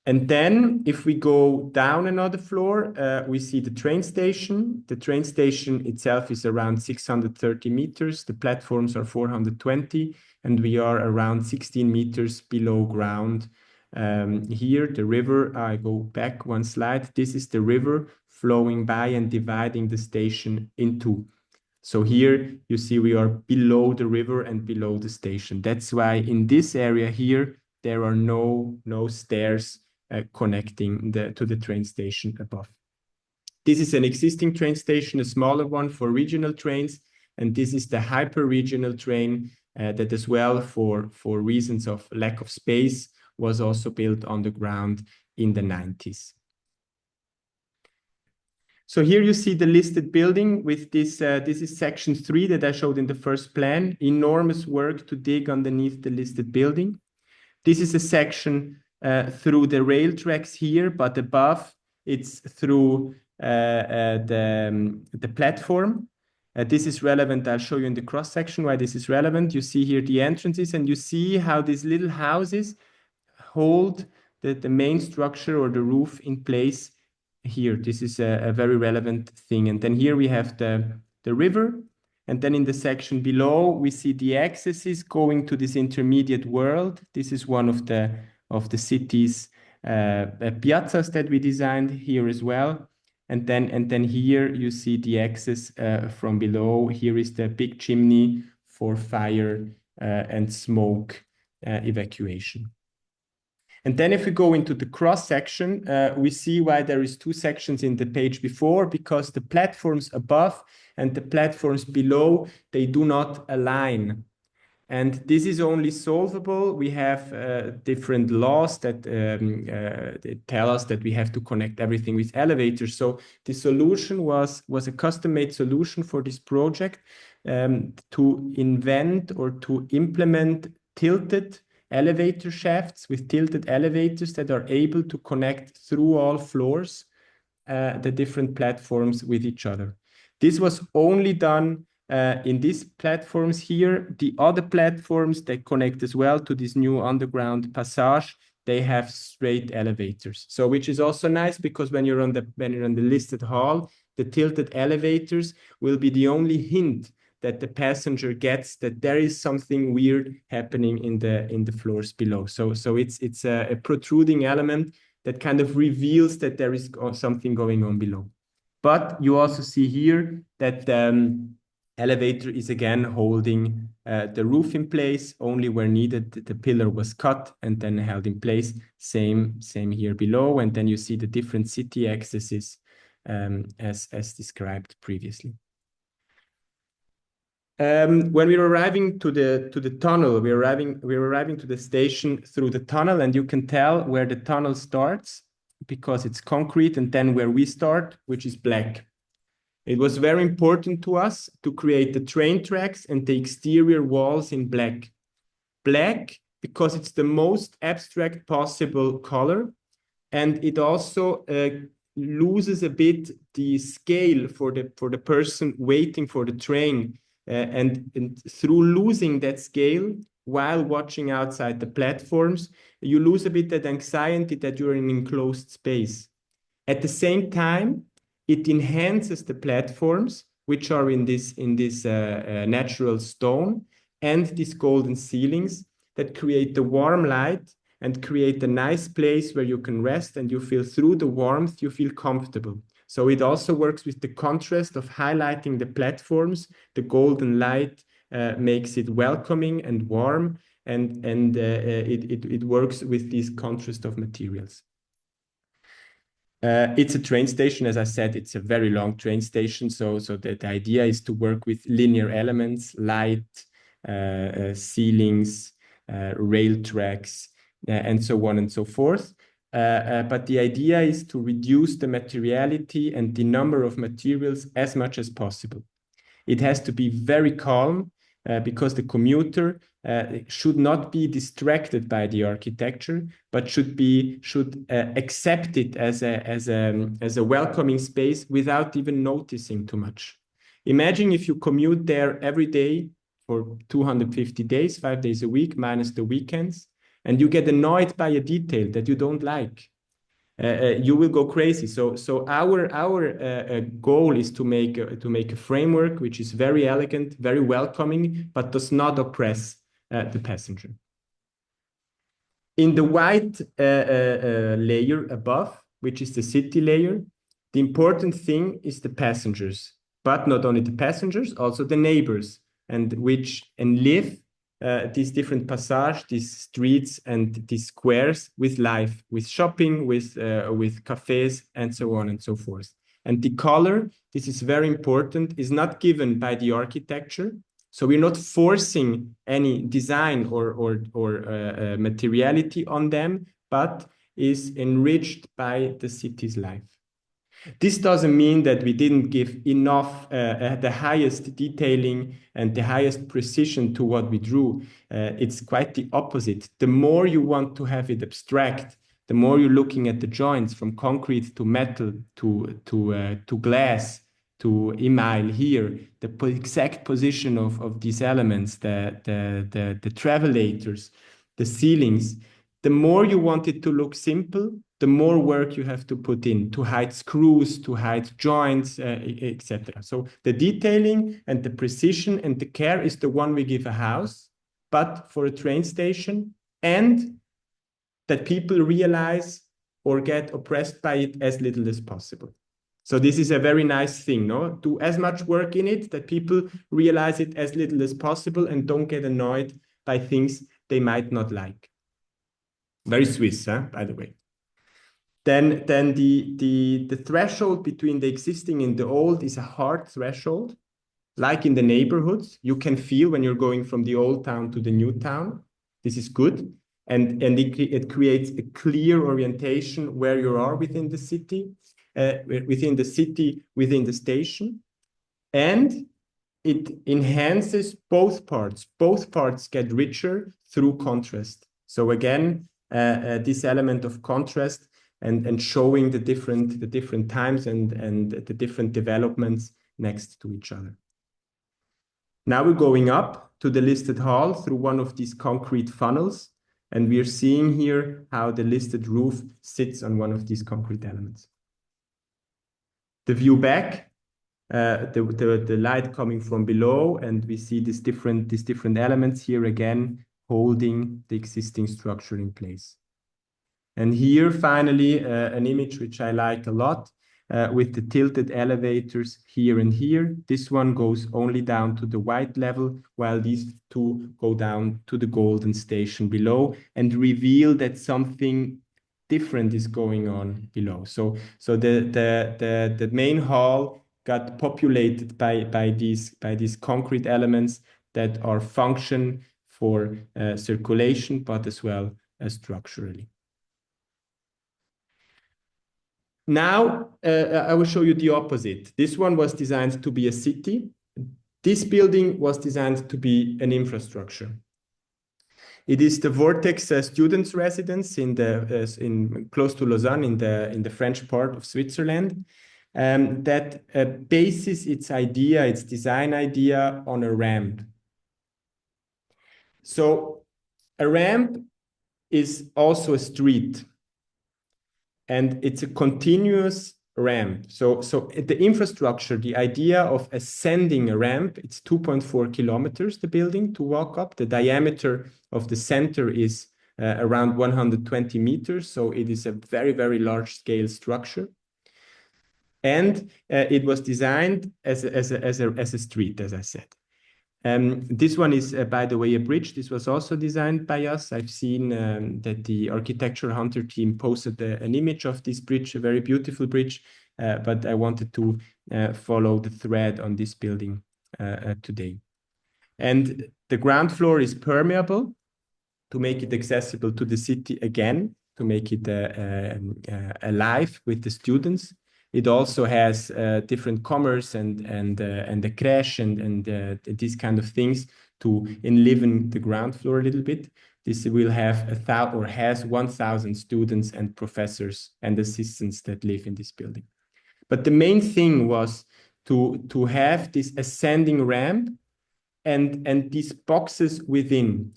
And then if we go down another floor, we see the train station. The train station itself is around 630 meters. The platforms are 420, and we are around 16 meters below ground. Here, the river, I go back one slide. This is the river flowing by and dividing the station in two. So here you see we are below the river and below the station. That's why in this area here, there are no stairs connecting to the train station above. This is an existing train station, a smaller one for regional trains. And this is the hyper-regional train that as well for reasons of lack of space was also built on the ground in the 90s. So here you see the listed building with this. This is section 3 that I showed in the first plan. Enormous work to dig underneath the listed building. This is a section through the rail tracks here, but above it's through the platform. This is relevant. I'll show you in the cross section why this is relevant. You see here the entrances, and you see how these little houses hold the main structure or the roof in place here. This is a very relevant thing. And then here we have the river. And then in the section below, we see the accesses going to this intermediate world. This is one of the city's piazzas that we designed here as well. And then here you see the access from below. Here is the big chimney for fire and smoke evacuation. And then if we go into the cross section, we see why there is 2 sections in the page before, because the platforms above and the platforms below, they do not align. And this is only solvable. We have different laws that tell us that we have to connect everything with elevators. So the solution was a custom-made solution for this project to invent or to implement tilted elevator shafts with tilted elevators that are able to connect through all floors, the different platforms with each other. This was only done in these platforms here. The other platforms that connect as well to this new underground passage, they have straight elevators. So which is also nice, because when you're on the listed hall, the tilted elevators will be the only hint that the passenger gets that there is something weird happening in the floors below. So it's a protruding element that kind of reveals that there is something going on below. But you also see here that the elevator is again holding the roof in place. Only where needed, the pillar was cut and then held in place. Same here below. And then you see the different city accesses as described previously. When we were arriving to the tunnel, we were arriving to the station through the tunnel, and you can tell where the tunnel starts because it's concrete, and then where we start, which is black. It was very important to us to create the train tracks and the exterior walls in black. Black because it's the most abstract possible color, and it also loses a bit the scale for the person waiting for the train. and through losing that scale, while watching outside the platforms, you lose a bit that anxiety that you're in an enclosed space. At the same time, it enhances the platforms, which are in this natural stone, and these golden ceilings that create the warm light and create a nice place where you can rest, and you feel through the warmth, you feel comfortable. So it also works with the contrast of highlighting the platforms. The golden light makes it welcoming and warm, and it works with this contrast of materials. It's a train station. As I said, it's a very long train station. So the idea is to work with linear elements, light, ceilings, rail tracks, and so on and so forth. But the idea is to reduce the materiality and the number of materials as much as possible. It has to be very calm because the commuter should not be distracted by the architecture, but should accept it as a welcoming space without even noticing too much. Imagine if you commute there every day for 250 days, 5 days a week, minus the weekends, and you get annoyed by a detail that you don't like. You will go crazy. So our goal is to make a framework which is very elegant, very welcoming, but does not oppress the passenger. In the white layer above, which is the city layer, the important thing is the passengers, but not only the passengers, also the neighbors, and live these different passages, these streets and these squares with life, with shopping, with cafes, and so on and so forth. And the color, this is very important, is not given by the architecture. So we're not forcing any design or materiality on them, but is enriched by the city's life. This doesn't mean that we didn't give enough, the highest detailing and the highest precision to what we drew. It's quite the opposite. The more you want to have it abstract, the more you're looking at the joints from concrete to metal to glass to emile here, the exact position of these elements, the travelators, the ceilings. The more you want it to look simple, the more work you have to put in to hide screws, to hide joints, etc. So the detailing and the precision and the care is the one we give a house, but for a train station, and that people realize or get oppressed by it as little as possible. So this is a very nice thing, no? Do as much work in it that people realize it as little as possible and don't get annoyed by things they might not like. Very Swiss, by the way. Then the threshold between the existing and the old is a hard threshold. Like in the neighborhoods, you can feel when you're going from the old town to the new town. This is good. And it creates a clear orientation where you are within the city, within the station. And it enhances both parts. Both parts get richer through contrast. So again, this element of contrast and showing the different times and the different developments next to each other. Now we're going up to the listed hall through one of these concrete funnels, and we're seeing here how the listed roof sits on one of these concrete elements. The view back, the light coming from below, and we see these different elements here again holding the existing structure in place. And here, finally, an image which I like a lot, with the tilted elevators here and here. This one goes only down to the white level, while these two go down to the golden station below and reveal that something different is going on below. So the main hall got populated by these concrete elements that are function for circulation, but as well as structurally. Now, I will show you the opposite. This one was designed to be a city. This building was designed to be an infrastructure. It is the Vortex students' residence in close to Lausanne, in the French part of Switzerland. that bases its idea, its design idea, on a ramp. So a ramp is also a street, and it's a continuous ramp. So the infrastructure, the idea of ascending a ramp, it's 2.4 kilometers, the building, to walk up. The diameter of the center is around 120 meters. So it is a very, very large scale structure. And it was designed as a street, as I said. This one is, by the way, a bridge. This was also designed by us. I've seen that the architecture hunter team posted an image of this bridge, a very beautiful bridge, but I wanted to follow the thread on this building today. And the ground floor is permeable to make it accessible to the city again, to make it alive with the students. It also has different commerce and the crash and these kind of things to enliven the ground floor a little bit. This will have has 1,000 students and professors and assistants that live in this building. But the main thing was to have this ascending ramp and these boxes within.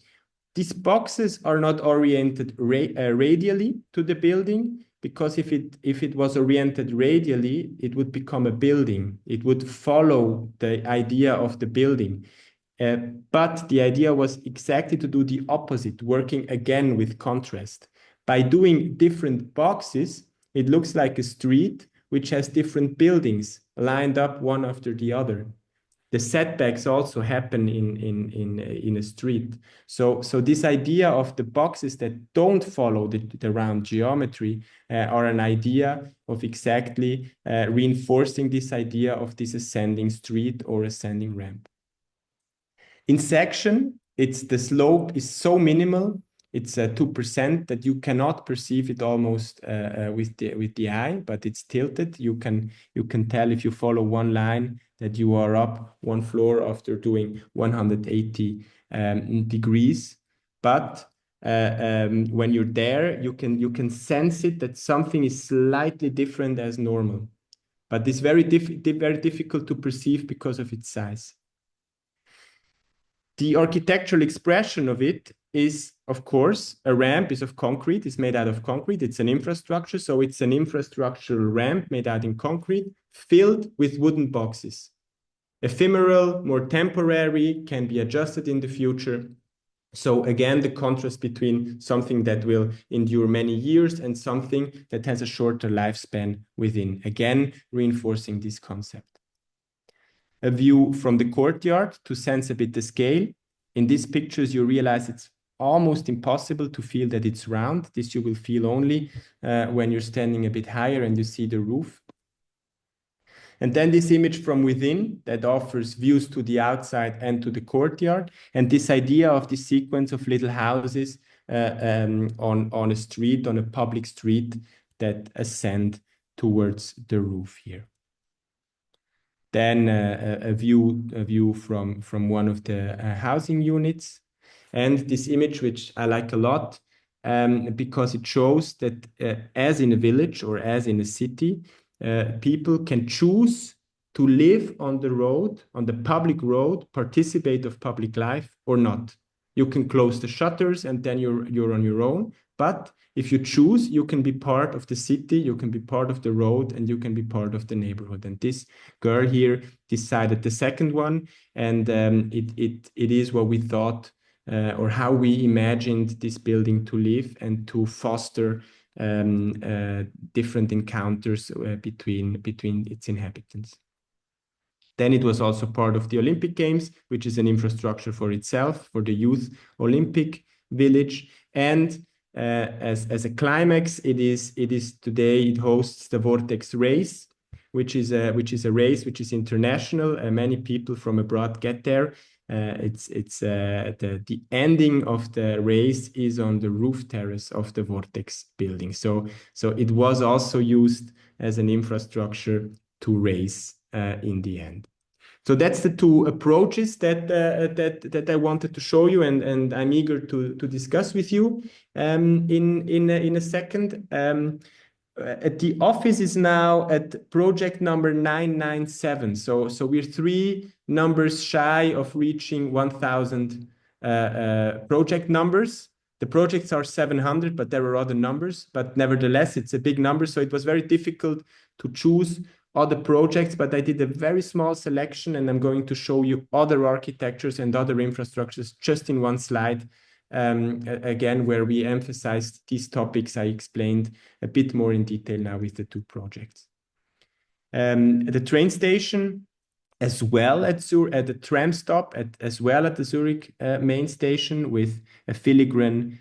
These boxes are not oriented radially to the building, because if it was oriented radially, it would become a building. It would follow the idea of the building. But the idea was exactly to do the opposite, working again with contrast. By doing different boxes, it looks like a street which has different buildings lined up one after the other. The setbacks also happen in a street. So this idea of the boxes that don't follow the round geometry are an idea of exactly reinforcing this idea of this ascending street or ascending ramp. In section, the slope is so minimal, it's 2%, that you cannot perceive it almost with the eye, but it's tilted. You can tell if you follow one line that you are up one floor after doing 180 degrees. But when you're there, you can sense it, that something is slightly different as normal. But it's very difficult to perceive because of its size. The architectural expression of it is, of course, a ramp is of concrete, it's made out of concrete, it's an infrastructure, so it's an infrastructural ramp made out in concrete, filled with wooden boxes. Ephemeral, more temporary, can be adjusted in the future. So again, the contrast between something that will endure many years and something that has a shorter lifespan within, again, reinforcing this concept. A view from the courtyard to sense a bit the scale. In these pictures, you realize it's almost impossible to feel that it's round. This you will feel only when you're standing a bit higher and you see the roof. And then this image from within that offers views to the outside and to the courtyard. And this idea of this sequence of little houses on a street, on a public street, that ascend towards the roof here. Then a view from one of the housing units. And this image, which I like a lot, because it shows that as in a village or as in a city, people can choose to live on the road, on the public road, participate of public life or not. You can close the shutters and then you're on your own. But if you choose, you can be part of the city, you can be part of the road, and you can be part of the neighborhood. And this girl here decided the second one, and it is what we thought or how we imagined this building to live and to foster different encounters between its inhabitants. Then it was also part of the Olympic Games, which is an infrastructure for itself, for the Youth Olympic Village. And as a climax, it is today, it hosts the Vortex Race, which is a race which is international. Many people from abroad get there. The ending of the race is on the roof terrace of the Vortex building. So it was also used as an infrastructure to race in the end. So that's the two approaches that I wanted to show you, and I'm eager to discuss with you in a second. the office is now at project number 997. So we're 3 numbers shy of reaching 1,000 project numbers. The projects are 700, but there are other numbers. But nevertheless, it's a big number. So it was very difficult to choose other projects, but I did a very small selection, and I'm going to show you other architectures and other infrastructures just in one slide. Again, where we emphasized these topics I explained a bit more in detail now with the 2 projects. The train station, as well at the tram stop, as well at the Zurich main station, with a filigrane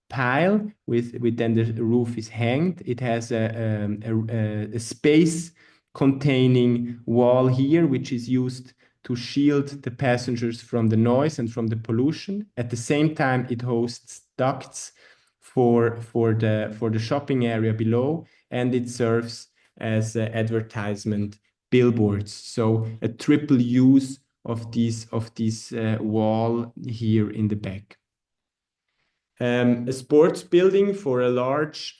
pile with then the roof is hanged. It has a space containing wall here, which is used to shield the passengers from the noise and from the pollution. At the same time, it hosts ducts for the shopping area below, and it serves as advertisement billboards. So a triple use of this wall here in the back. A sports building for a large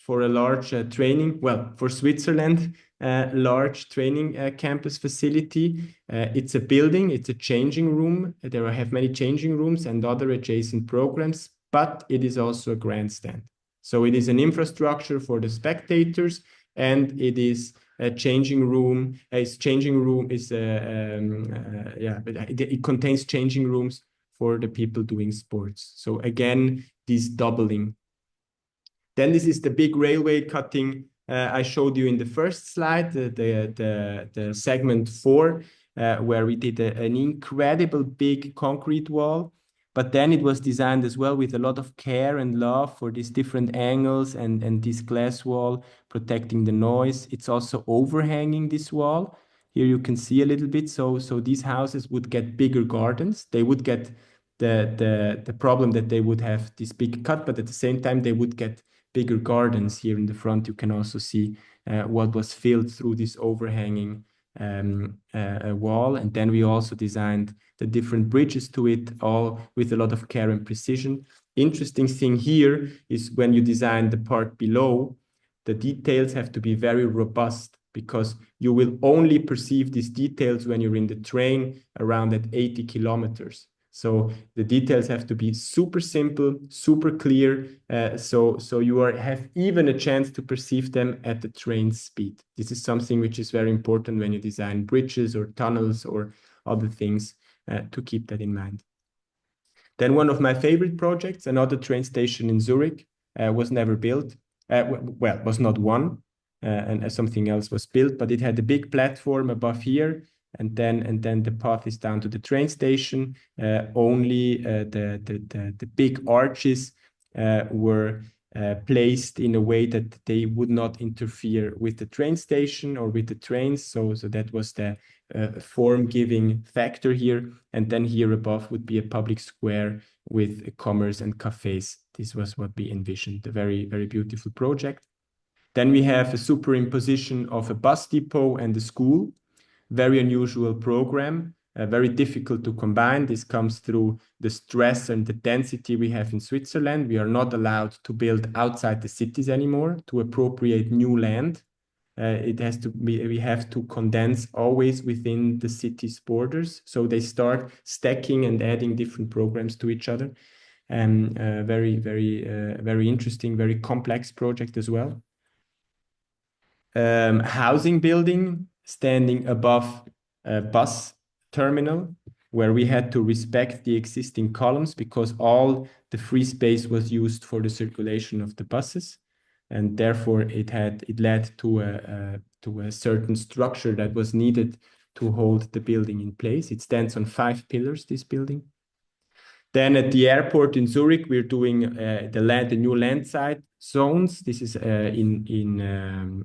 training, well, for Switzerland, large training campus facility. It's a building, it's a changing room. There have many changing rooms and other adjacent programs, but it is also a grandstand. So it is an infrastructure for the spectators, and it is a changing room. It contains changing rooms for the people doing sports. So again, this doubling. Then this is the big railway cutting I showed you in the first slide, the segment 4, where we did an incredible big concrete wall. But then it was designed as well with a lot of care and love for these different angles and this glass wall protecting the noise. It's also overhanging this wall. Here you can see a little bit. So these houses would get bigger gardens. They would get the problem that they would have this big cut, but at the same time they would get bigger gardens. Here in the front you can also see what was filled through this overhanging wall. And then we also designed the different bridges to it, all with a lot of care and precision. Interesting thing here is when you design the part below, the details have to be very robust, because you will only perceive these details when you're in the train around at 80 kilometers. So the details have to be super simple, super clear, so you have even a chance to perceive them at the train speed. This is something which is very important when you design bridges or tunnels or other things, to keep that in mind. Then one of my favorite projects, another train station in Zurich, was never built. Well, was not one, and something else was built, but it had a big platform above here. And then the path is down to the train station. Only the big arches were placed in a way that they would not interfere with the train station or with the trains. So that was the form-giving factor here. And then here above would be a public square with commerce and cafes. This was what we envisioned. A very, very beautiful project. Then we have a superimposition of a bus depot and a school. Very unusual program, very difficult to combine. This comes through the stress and the density we have in Switzerland. We are not allowed to build outside the cities anymore to appropriate new land. We have to condense always within the city's borders. So they start stacking and adding different programs to each other. Very interesting, very complex project as well. Housing building standing above a bus terminal, where we had to respect the existing columns because all the free space was used for the circulation of the buses, and therefore it led to a certain structure that was needed to hold the building in place. It stands on 5 pillars, this building. Then at the airport in Zurich, we're doing the new landside zones. This is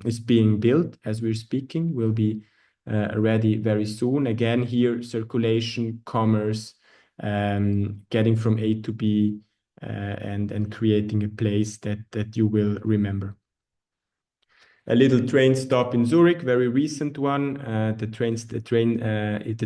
is being built as we're speaking. Will be ready very soon. Again, here circulation, commerce, getting from A to B, and creating a place that you will remember. A little train stop in Zurich, very recent one. The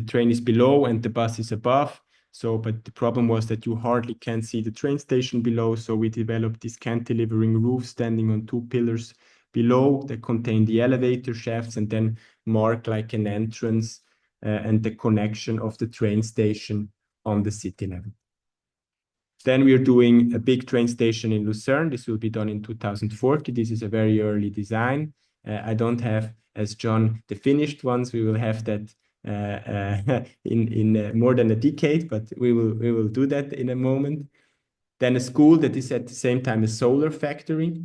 train is below and the bus is above. So, but the problem was that you hardly can see the train station below. So we developed this cantilevering roof standing on 2 pillars below that contain the elevator shafts and then mark like an entrance and the connection of the train station on the city level. Then we are doing a big train station in Lucerne. This will be done in 2040. This is a very early design. I don't have, as John, the finished ones. We will have that in more than a decade, but we will do that in a moment. Then a school that is at the same time a solar factory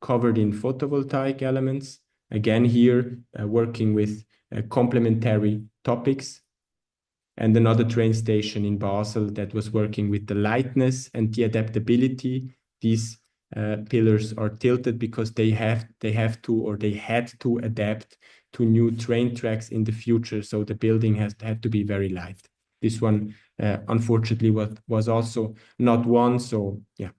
covered in photovoltaic elements. Again, here working with complementary topics. And another train station in Basel that was working with the lightness and the adaptability. These pillars are tilted because they had to adapt to new train tracks in the future. So the building had to be very light. This one, unfortunately, was also not one. So yeah.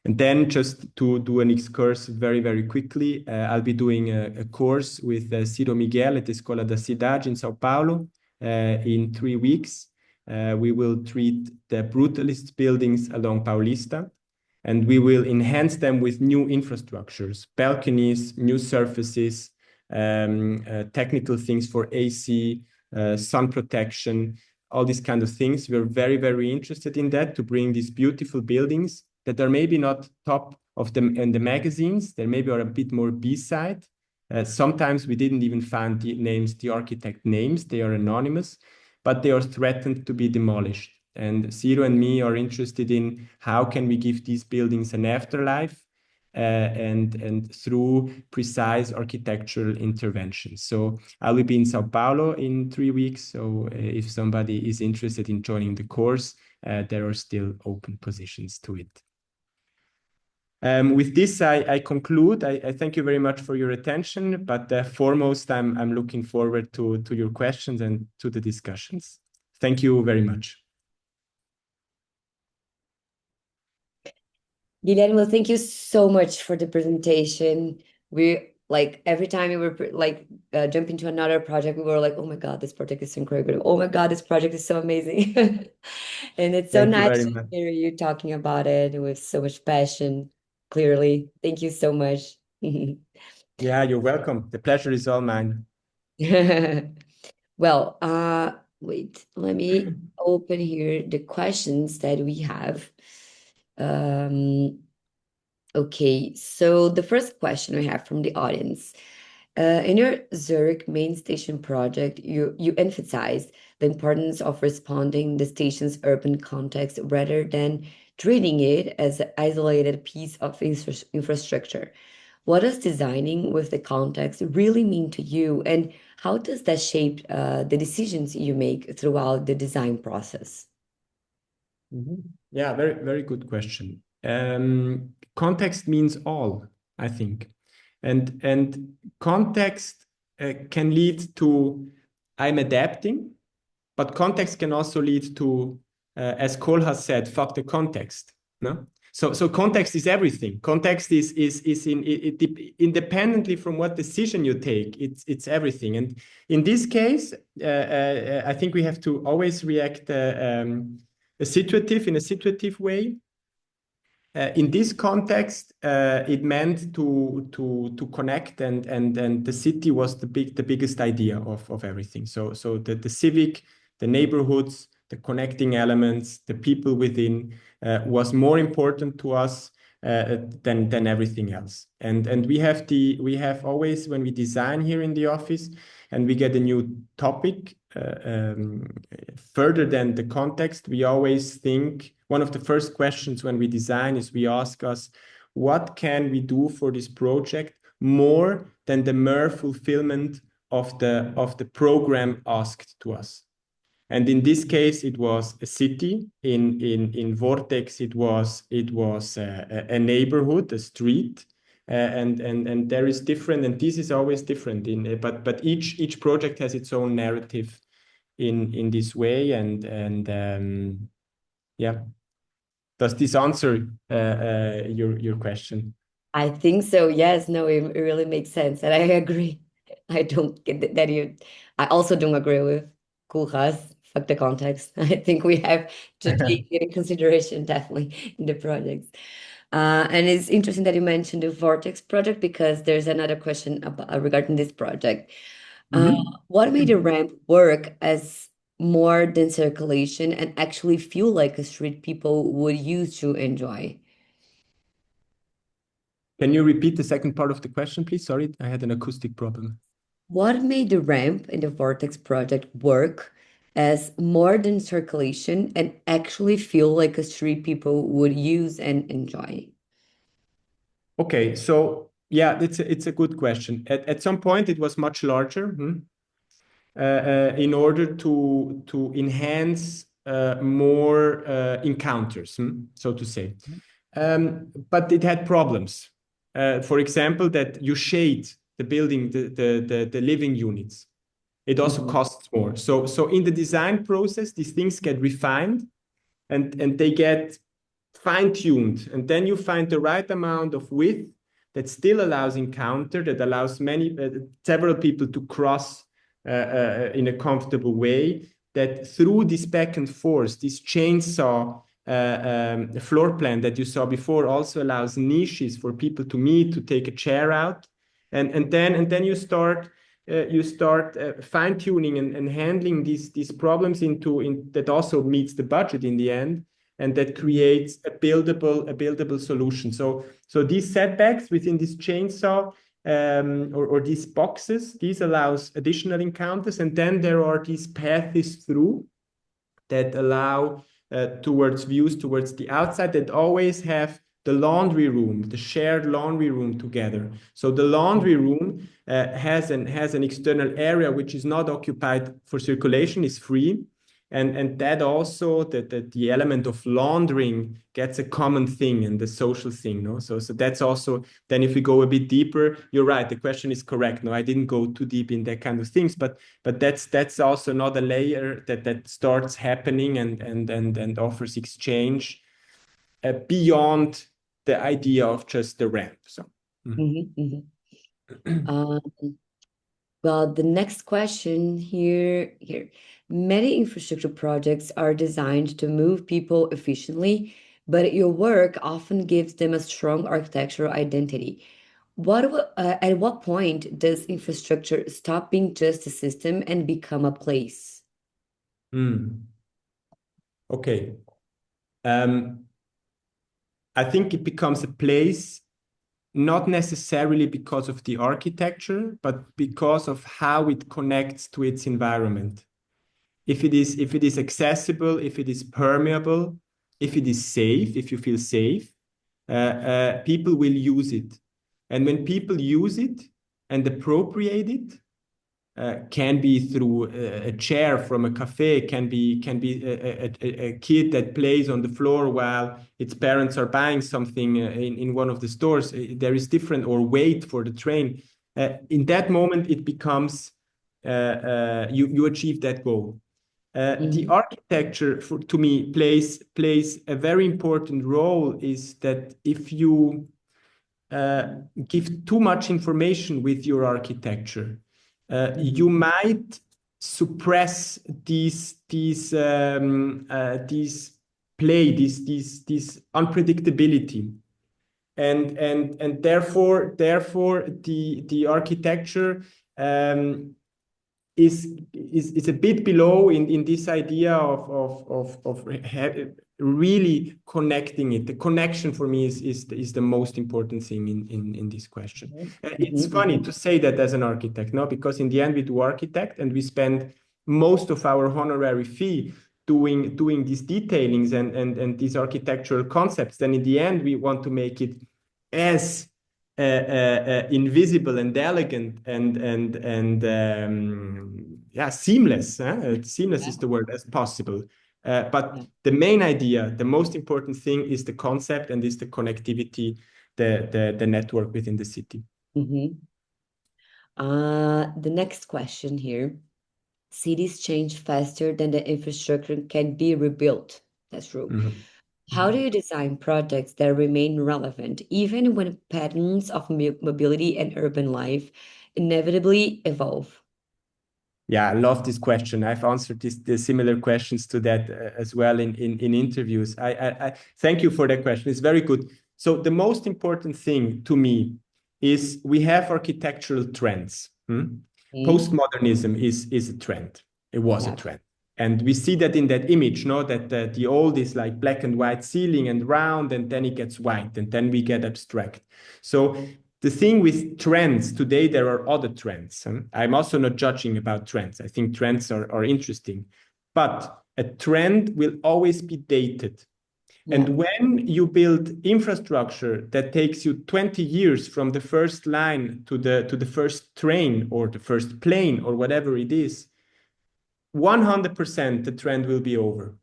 And then just to do an excursus very, very quickly, I'll be doing a course with Ciro Miguel at the Escola da Cidade in Sao Paulo in 3 weeks. We will treat the brutalist buildings along Paulista, and we will enhance them with new infrastructures, balconies, new surfaces, technical things for AC, sun protection, all these kind of things. We're very, very interested in that, to bring these beautiful buildings that are maybe not top of them in the magazines. They maybe are a bit more B-side. Sometimes we didn't even find the names, the architect names. They are anonymous, but they are threatened to be demolished. And Ciro and me are interested in how can we give these buildings an afterlife and through precise architectural interventions. So I will be in Sao Paulo in 3 weeks. So if somebody is interested in joining the course, there are still open positions to it. With this, I conclude. I thank you very much for your attention, but foremost, I'm looking forward to your questions and to the discussions. Thank you very much. Guillermo, thank you so much for the presentation. We like every time we were jump into another project, we were like, oh my God, this project is so incredible. Oh my God, this project is so amazing. And it's so Thank you nice very to much. hear you talking about it with so much passion, clearly. Thank you so much. Yeah, you're welcome. The pleasure is all mine. Well, wait, let me open here the questions that we have. Okay, so the first question we have from the audience. In your Zurich main station project, you emphasized the importance of responding the station's urban context rather than treating it as an isolated piece of infrastructure. What does designing with the context really mean to you, and how does that shape the decisions you make throughout the design process? Yeah, very, very good question. Context means all, I think. And context can lead to I'm adapting, but context can also lead to, as Cole has said, fuck the context. No? So context is everything. Context is independently from what decision you take. It's everything. And in this case, I think we have to always react in a situative way. In this context, it meant to connect, and the city was the biggest idea of everything. So the civic, the neighborhoods, the connecting elements, the people within was more important to us than everything else. And we have always, when we design here in the office and we get a new topic further than the context, we always think one of the first questions when we design is we ask us, what can we do for this project more than the mere fulfillment of the program asked to us? And in this case, it was a city. In Vortex, it was a neighborhood, a street, and there is different, and this is always different. But each project has its own narrative in this way, and yeah. Does this answer your question? I think so. Yes, no, it really makes sense. And I agree. I don't get that you, I also don't agree with Kuchas fuck the context. I think we have to take it in consideration, definitely, in the projects. And it's interesting that you mentioned the Vortex project because there's another question about, regarding this project. What made the ramp work as more than circulation and actually feel like a street people would use to enjoy? Can you repeat the second part of the question, please? Sorry, I had an acoustic problem. What made the ramp in the Vortex project work as more than circulation and actually feel like a street people would use and enjoy? Okay, so yeah, it's a good question. At some point, it was much larger in order to enhance more encounters, so to say. But it had problems. For example, that you shade the building, the living units. It also costs more. So in the design process, these things get refined and they get fine-tuned. And then you find the right amount of width that still allows encounter, that allows several people to cross in a comfortable way, that through this back and forth, this chainsaw floor plan that you saw before also allows niches for people to meet, to take a chair out. And then you start fine-tuning and handling these problems that also meets the budget in the end, and that creates a buildable solution. So these setbacks within this chainsaw or these boxes, these allows additional encounters, and then there are these paths through that allow towards views towards the outside that always have the laundry room, the shared laundry room together. So the laundry room has an external area which is not occupied for circulation, is free. And that also, the element of laundering gets a common thing and the social thing. No? So that's also, then if we go a bit deeper, you're right, the question is correct. No, I didn't go too deep in that kind of things, but that's also another layer that starts happening and offers exchange beyond the idea of just the ramp. So. Well, the next question here. Many infrastructure projects are designed to move people efficiently, but your work often gives them a strong architectural identity. At what point does infrastructure stop being just a system and become a place? Okay. I think it becomes a place not necessarily because of the architecture, but because of how it connects to its environment. If it is accessible, if it is permeable, if it is safe, if you feel safe, people will use it. And when people use it and appropriate it, can be through a chair from a cafe, can be a kid that plays on the floor while its parents are buying something in one of the stores. There is different, or wait for the train. In that moment, it becomes you achieve that goal. The architecture, to me, plays a very important role. Is that if you give too much information with your architecture, you might suppress these unpredictability, and therefore the architecture is a bit below in this idea of really connecting it. The connection for me is the most important thing in this question. It's funny to say that as an architect, no, because in the end we do architect and we spend most of our honorary fee doing these detailings and these architectural concepts. Then in the end we want to make it as invisible and elegant and seamless. Seamless is the word, as possible. But the main idea, the most important thing, is the concept and is the connectivity, the network within the city. The next question here. Cities change faster than the infrastructure can be rebuilt. That's true. How do you design projects that remain relevant even when patterns of mobility and urban life inevitably evolve? Yeah, I love this question. I've answered the similar questions to that as well in interviews. I thank you for that question. It's very good. So the most important thing to me is we have architectural trends. Postmodernism is a trend. It was a trend. And we see that in that image, no, that the old is like black and white ceiling and round, and then it gets white, and then we get abstract. So the thing with trends today, there are other trends. I'm also not judging about trends. I think trends are interesting, but a trend will always be dated. Yeah. And when you build infrastructure that takes you 20 years from the first line to the first train or the first plane or whatever it is, 100% the trend will be over.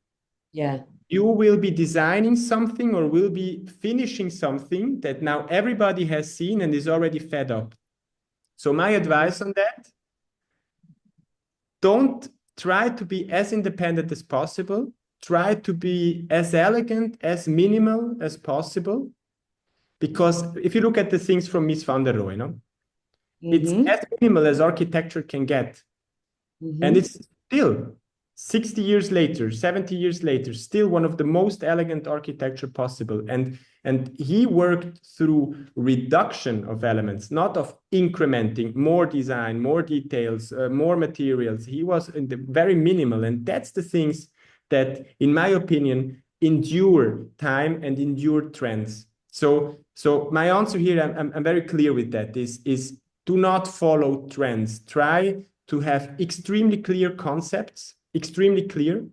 Yeah. You will be designing something or will be finishing something that now everybody has seen and is already fed up. So my advice on that, don't try to be as independent as possible. Try to be as elegant, as minimal as possible. Because if you look at the things from Mies van der Rohe, it's as minimal as architecture can get. And it's still 60 years later, 70 years later, still one of the most elegant architecture possible. And he worked through reduction of elements, not of incrementing more design, more details, more materials. He was in the very minimal. And that's the things that, in my opinion, endure time and endure trends. So my answer here, I'm very clear with that, is do not follow trends. Try to have extremely clear concepts, extremely clear,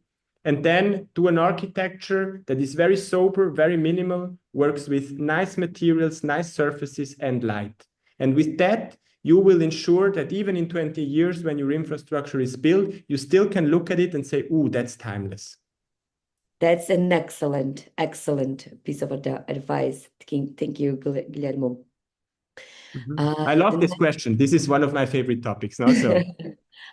and then do an architecture that is very sober, very minimal, works with nice materials, nice surfaces, and light. And with that, you will ensure that even in 20 years, when your infrastructure is built, you still can look at it and say, ooh, that's timeless. That's an excellent piece of advice. Thank you, Guillermo. I love this question. This is one of my favorite topics now. So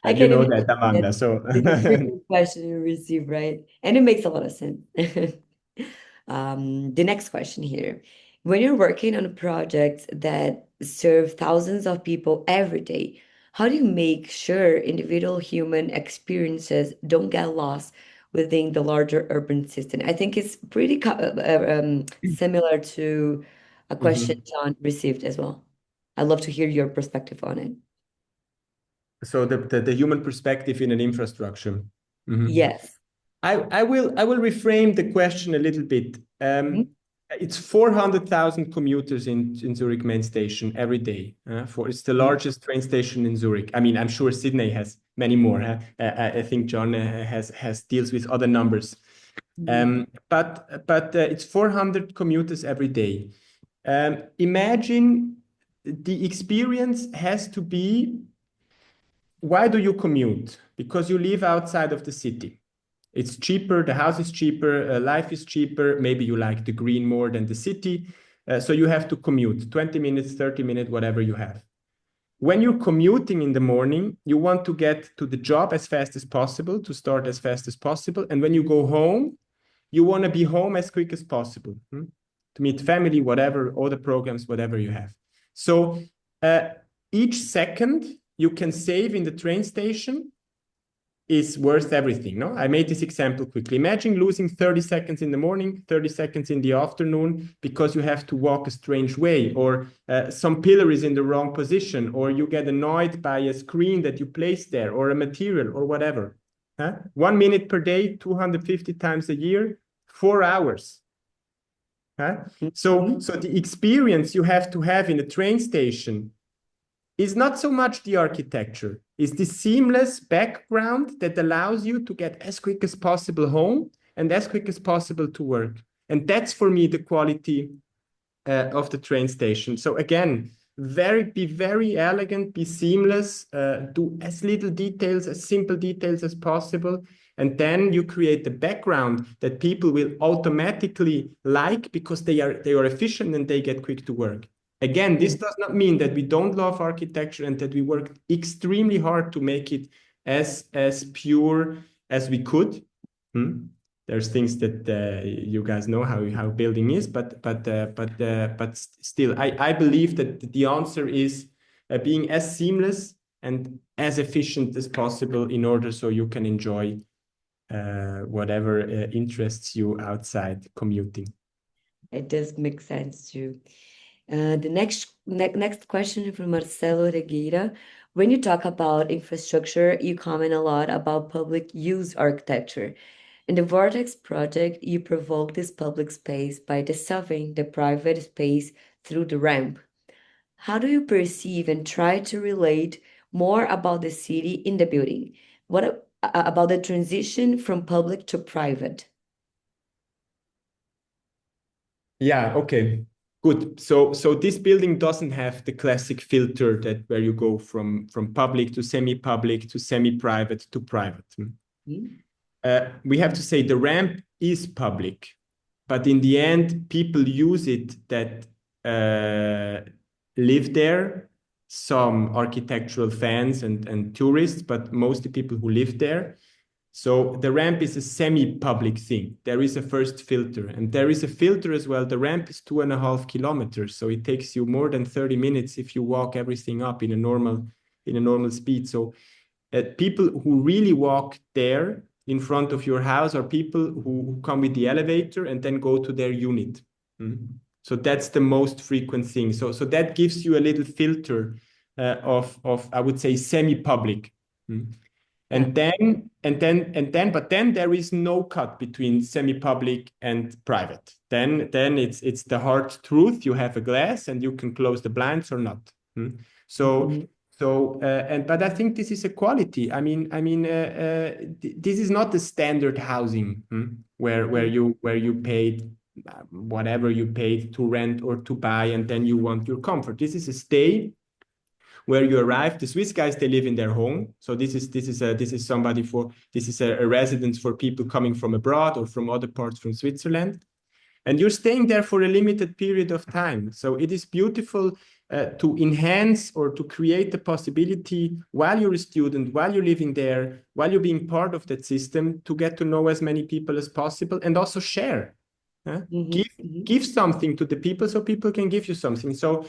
I you know that, Amanda. So this is a good question you receive, right? And it makes a lot of sense. The next question here. When you're working on a project that serve thousands of people every day, how do you make sure individual human experiences don't get lost within the larger urban system? I think it's pretty similar to a question John received as well. I'd love to hear your perspective on it. So the human perspective in an infrastructure. Yes. I will reframe the question a little bit. It's 400,000 commuters in Zurich main station every day. It's the largest train station in Zurich. I mean, I'm sure Sydney has many more. I think John has deals with other numbers. But it's 400 commuters every day. Imagine the experience has to be, why do you commute? Because you live outside of the city. It's cheaper, the house is cheaper, life is cheaper. Maybe you like the green more than the city. So you have to commute 20 minutes, 30 minutes, whatever you have. When you're commuting in the morning, you want to get to the job as fast as possible, to start as fast as possible. And when you go home, you want to be home as quick as possible, to meet family, whatever, all the programs, whatever you have. So each second you can save in the train station is worth everything. No, I made this example quickly. Imagine losing 30 seconds in the morning, 30 seconds in the afternoon because you have to walk a strange way, or some pillar is in the wrong position, or you get annoyed by a screen that you place there, or a material, or whatever. 1 minute per day, 250 times a year, 4 hours. So the experience you have to have in a train station is not so much the architecture, it's the seamless background that allows you to get as quick as possible home and as quick as possible to work. And that's for me the quality of the train station. So again, be very elegant, be seamless, do as little details, as simple details as possible. And then you create the background that people will automatically like because they are efficient and they get quick to work. Again, this does not mean that we don't love architecture and that we work extremely hard to make it as pure as we could. There's things that you guys know how building is, but still, I believe that the answer is being as seamless and as efficient as possible in order so you can enjoy whatever interests you outside commuting. It does make sense too. The next question from Marcelo Regueira. When you talk about infrastructure, you comment a lot about public use architecture. In the Vortex project, you provoke this public space by discovering the private space through the ramp. How do you perceive and try to relate more about the city in the building? What about the transition from public to private? Yeah, okay. Good. So this building doesn't have the classic filter that where you go from public to semi-public to semi-private to private. We have to say the ramp is public, but in the end, people use it that live there, some architectural fans and tourists, but mostly people who live there. So the ramp is a semi-public thing. There is a first filter, and there is a filter as well. The ramp is 2.5 kilometers, so it takes you more than 30 minutes if you walk everything up in a normal speed. So people who really walk there in front of your house are people who come with the elevator and then go to their unit. So that's the most frequent thing. So that gives you a little filter of I would say semi-public. But then there is no cut between semi-public and private. Then it's the hard truth. You have a glass and you can close the blinds or not. But I think this is a quality. I mean, this is not the standard housing where you paid whatever you paid to rent or to buy, and then you want your comfort. This is a stay where you arrive. The Swiss guys, they live in their home. So this is a residence for people coming from abroad or from other parts from Switzerland. And you're staying there for a limited period of time. So it is beautiful to enhance or to create the possibility while you're a student, while you're living there, while you're being part of that system, to get to know as many people as possible and also share. Give something to the people so people can give you something. So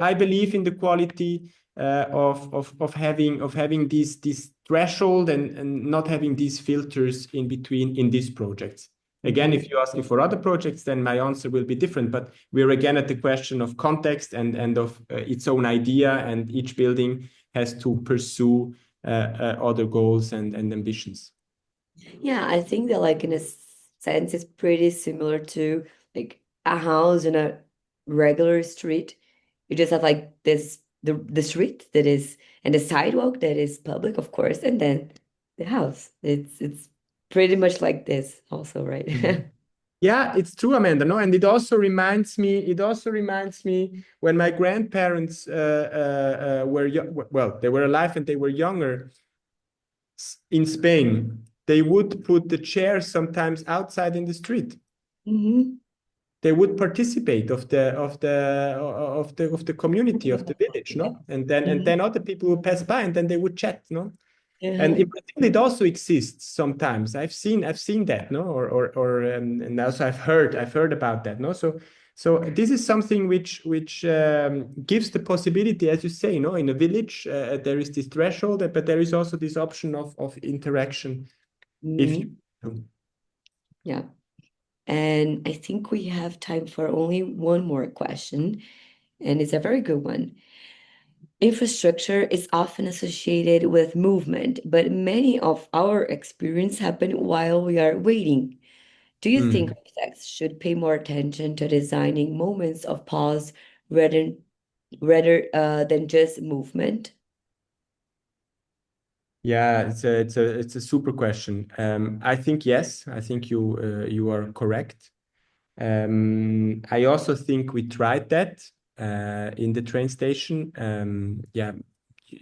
I believe in the quality of having this threshold and not having these filters in between in these projects. Again, if you ask me for other projects, then my answer will be different. But we're again at the question of context and of its own idea, and each building has to pursue other goals and ambitions. Yeah, I think that like in a sense it's pretty similar to like a house in a regular street. You just have like the street that is, and the sidewalk that is public, of course, and then the house. It's pretty much like this also, right? Yeah, it's true, Amanda. No, and it also reminds me when my grandparents were well, they were alive and they were younger in Spain. They would put the chairs sometimes outside in the street. They would participate of the community of the village, no? And then other people would pass by and then they would chat, no? And in Brazil, it also exists sometimes. I've seen that, no, and also I've heard about that, no. So this is something which gives the possibility, as you say, no, in a village there is this threshold, but there is also this option of interaction. Yeah, and I think we have time for only one more question, and it's a very good one. Infrastructure is often associated with movement, but many of our experience happen while we are waiting. Do you think architects should pay more attention to designing moments of pause rather than just movement? Yeah, it's a super question. I think yes. I think you are correct. I also think we tried that in the train station. Yeah,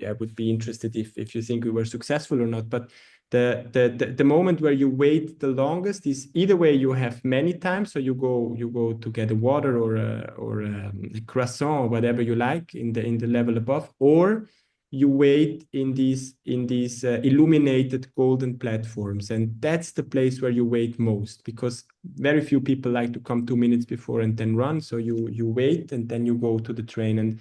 I would be interested if you think we were successful or not. But the moment where you wait the longest is either way you have many times. So you go to get a water or a croissant or whatever you like in the level above, or you wait in these illuminated golden platforms, and that's the place where you wait most, because very few people like to come 2 minutes before and then run. So you wait and then you go to the train,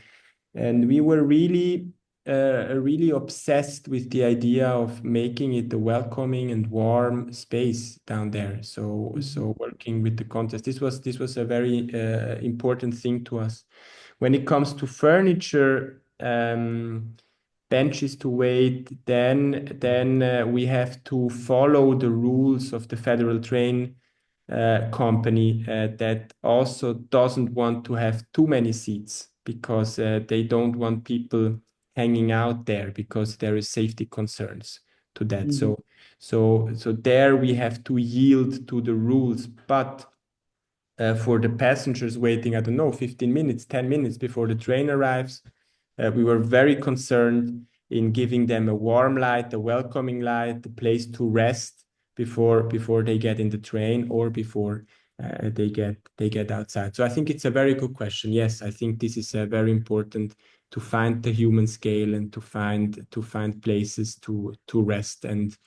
and we were really really obsessed with the idea of making it a welcoming and warm space down there. So working with the contest, this was a very important thing to us. When it comes to furniture, benches to wait, then we have to follow the rules of the Federal Train company that also doesn't want to have too many seats because they don't want people hanging out there because there is safety concerns to that. So there we have to yield to the rules, but for the passengers waiting, I don't know, 15 minutes, 10 minutes before the train arrives, we were very concerned in giving them a warm light, a welcoming light, a place to rest before they get in the train or before they get outside. So I think it's a very good question. Yes, I think this is very important to find the human scale and to find places to rest. And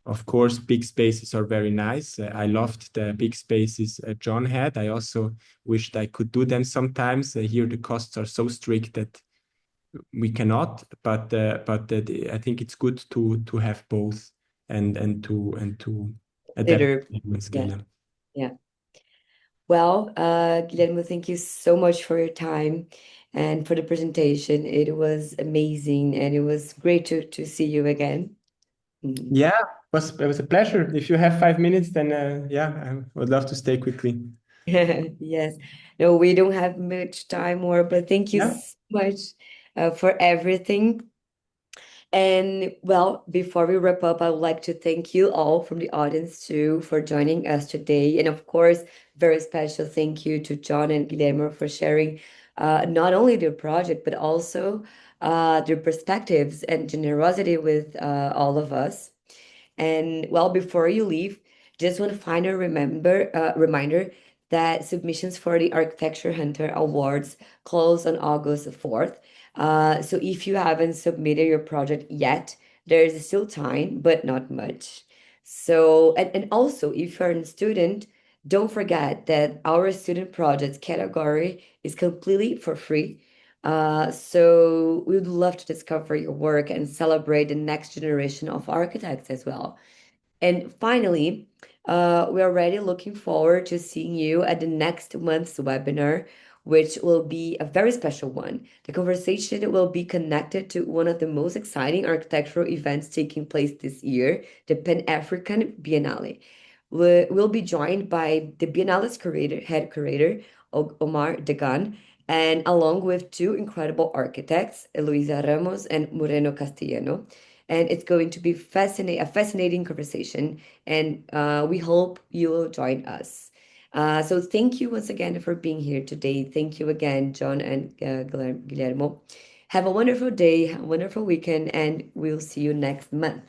of course, big spaces are very nice. I loved the big spaces John had. I also wished I could do them sometimes. Here the costs are so strict that we cannot. But I think it's good to have both and to adapt Consider, to human scale. yeah. Well, Guillermo, thank you so much for your time and for the presentation. It was amazing and it was great to see you again. Yeah, it was a pleasure. If you have 5 minutes, then yeah, I would love to stay quickly. Yes. No, we don't have much time more, but thank you Yeah. so much for everything. And well, before we wrap up, I would like to thank you all from the audience too for joining us today. And of course, very special thank you to John and Guillermo for sharing not only their project, but also their perspectives and generosity with all of us. And well, before you leave, just one final reminder that submissions for the Architecture Hunter Awards close on August 4th. So if you haven't submitted your project yet, there is still time, but not much. So, and also, if you're a student, don't forget that our student projects category is completely for free. So we would love to discover your work and celebrate the next generation of architects as well. And finally, we're already looking forward to seeing you at the next month's webinar, which will be a very special one. The conversation will be connected to one of the most exciting architectural events taking place this year, the Pan-African Biennale. We'll be joined by the Biennale's head curator, Omar Degan, and along with two incredible architects, Eloisa Ramos and Moreno Castellano. And it's going to be a fascinating conversation, and we hope you will join us. So thank you once again for being here today. Thank you again, John and Guillermo. Have a wonderful day, a wonderful weekend, and we'll see you next month.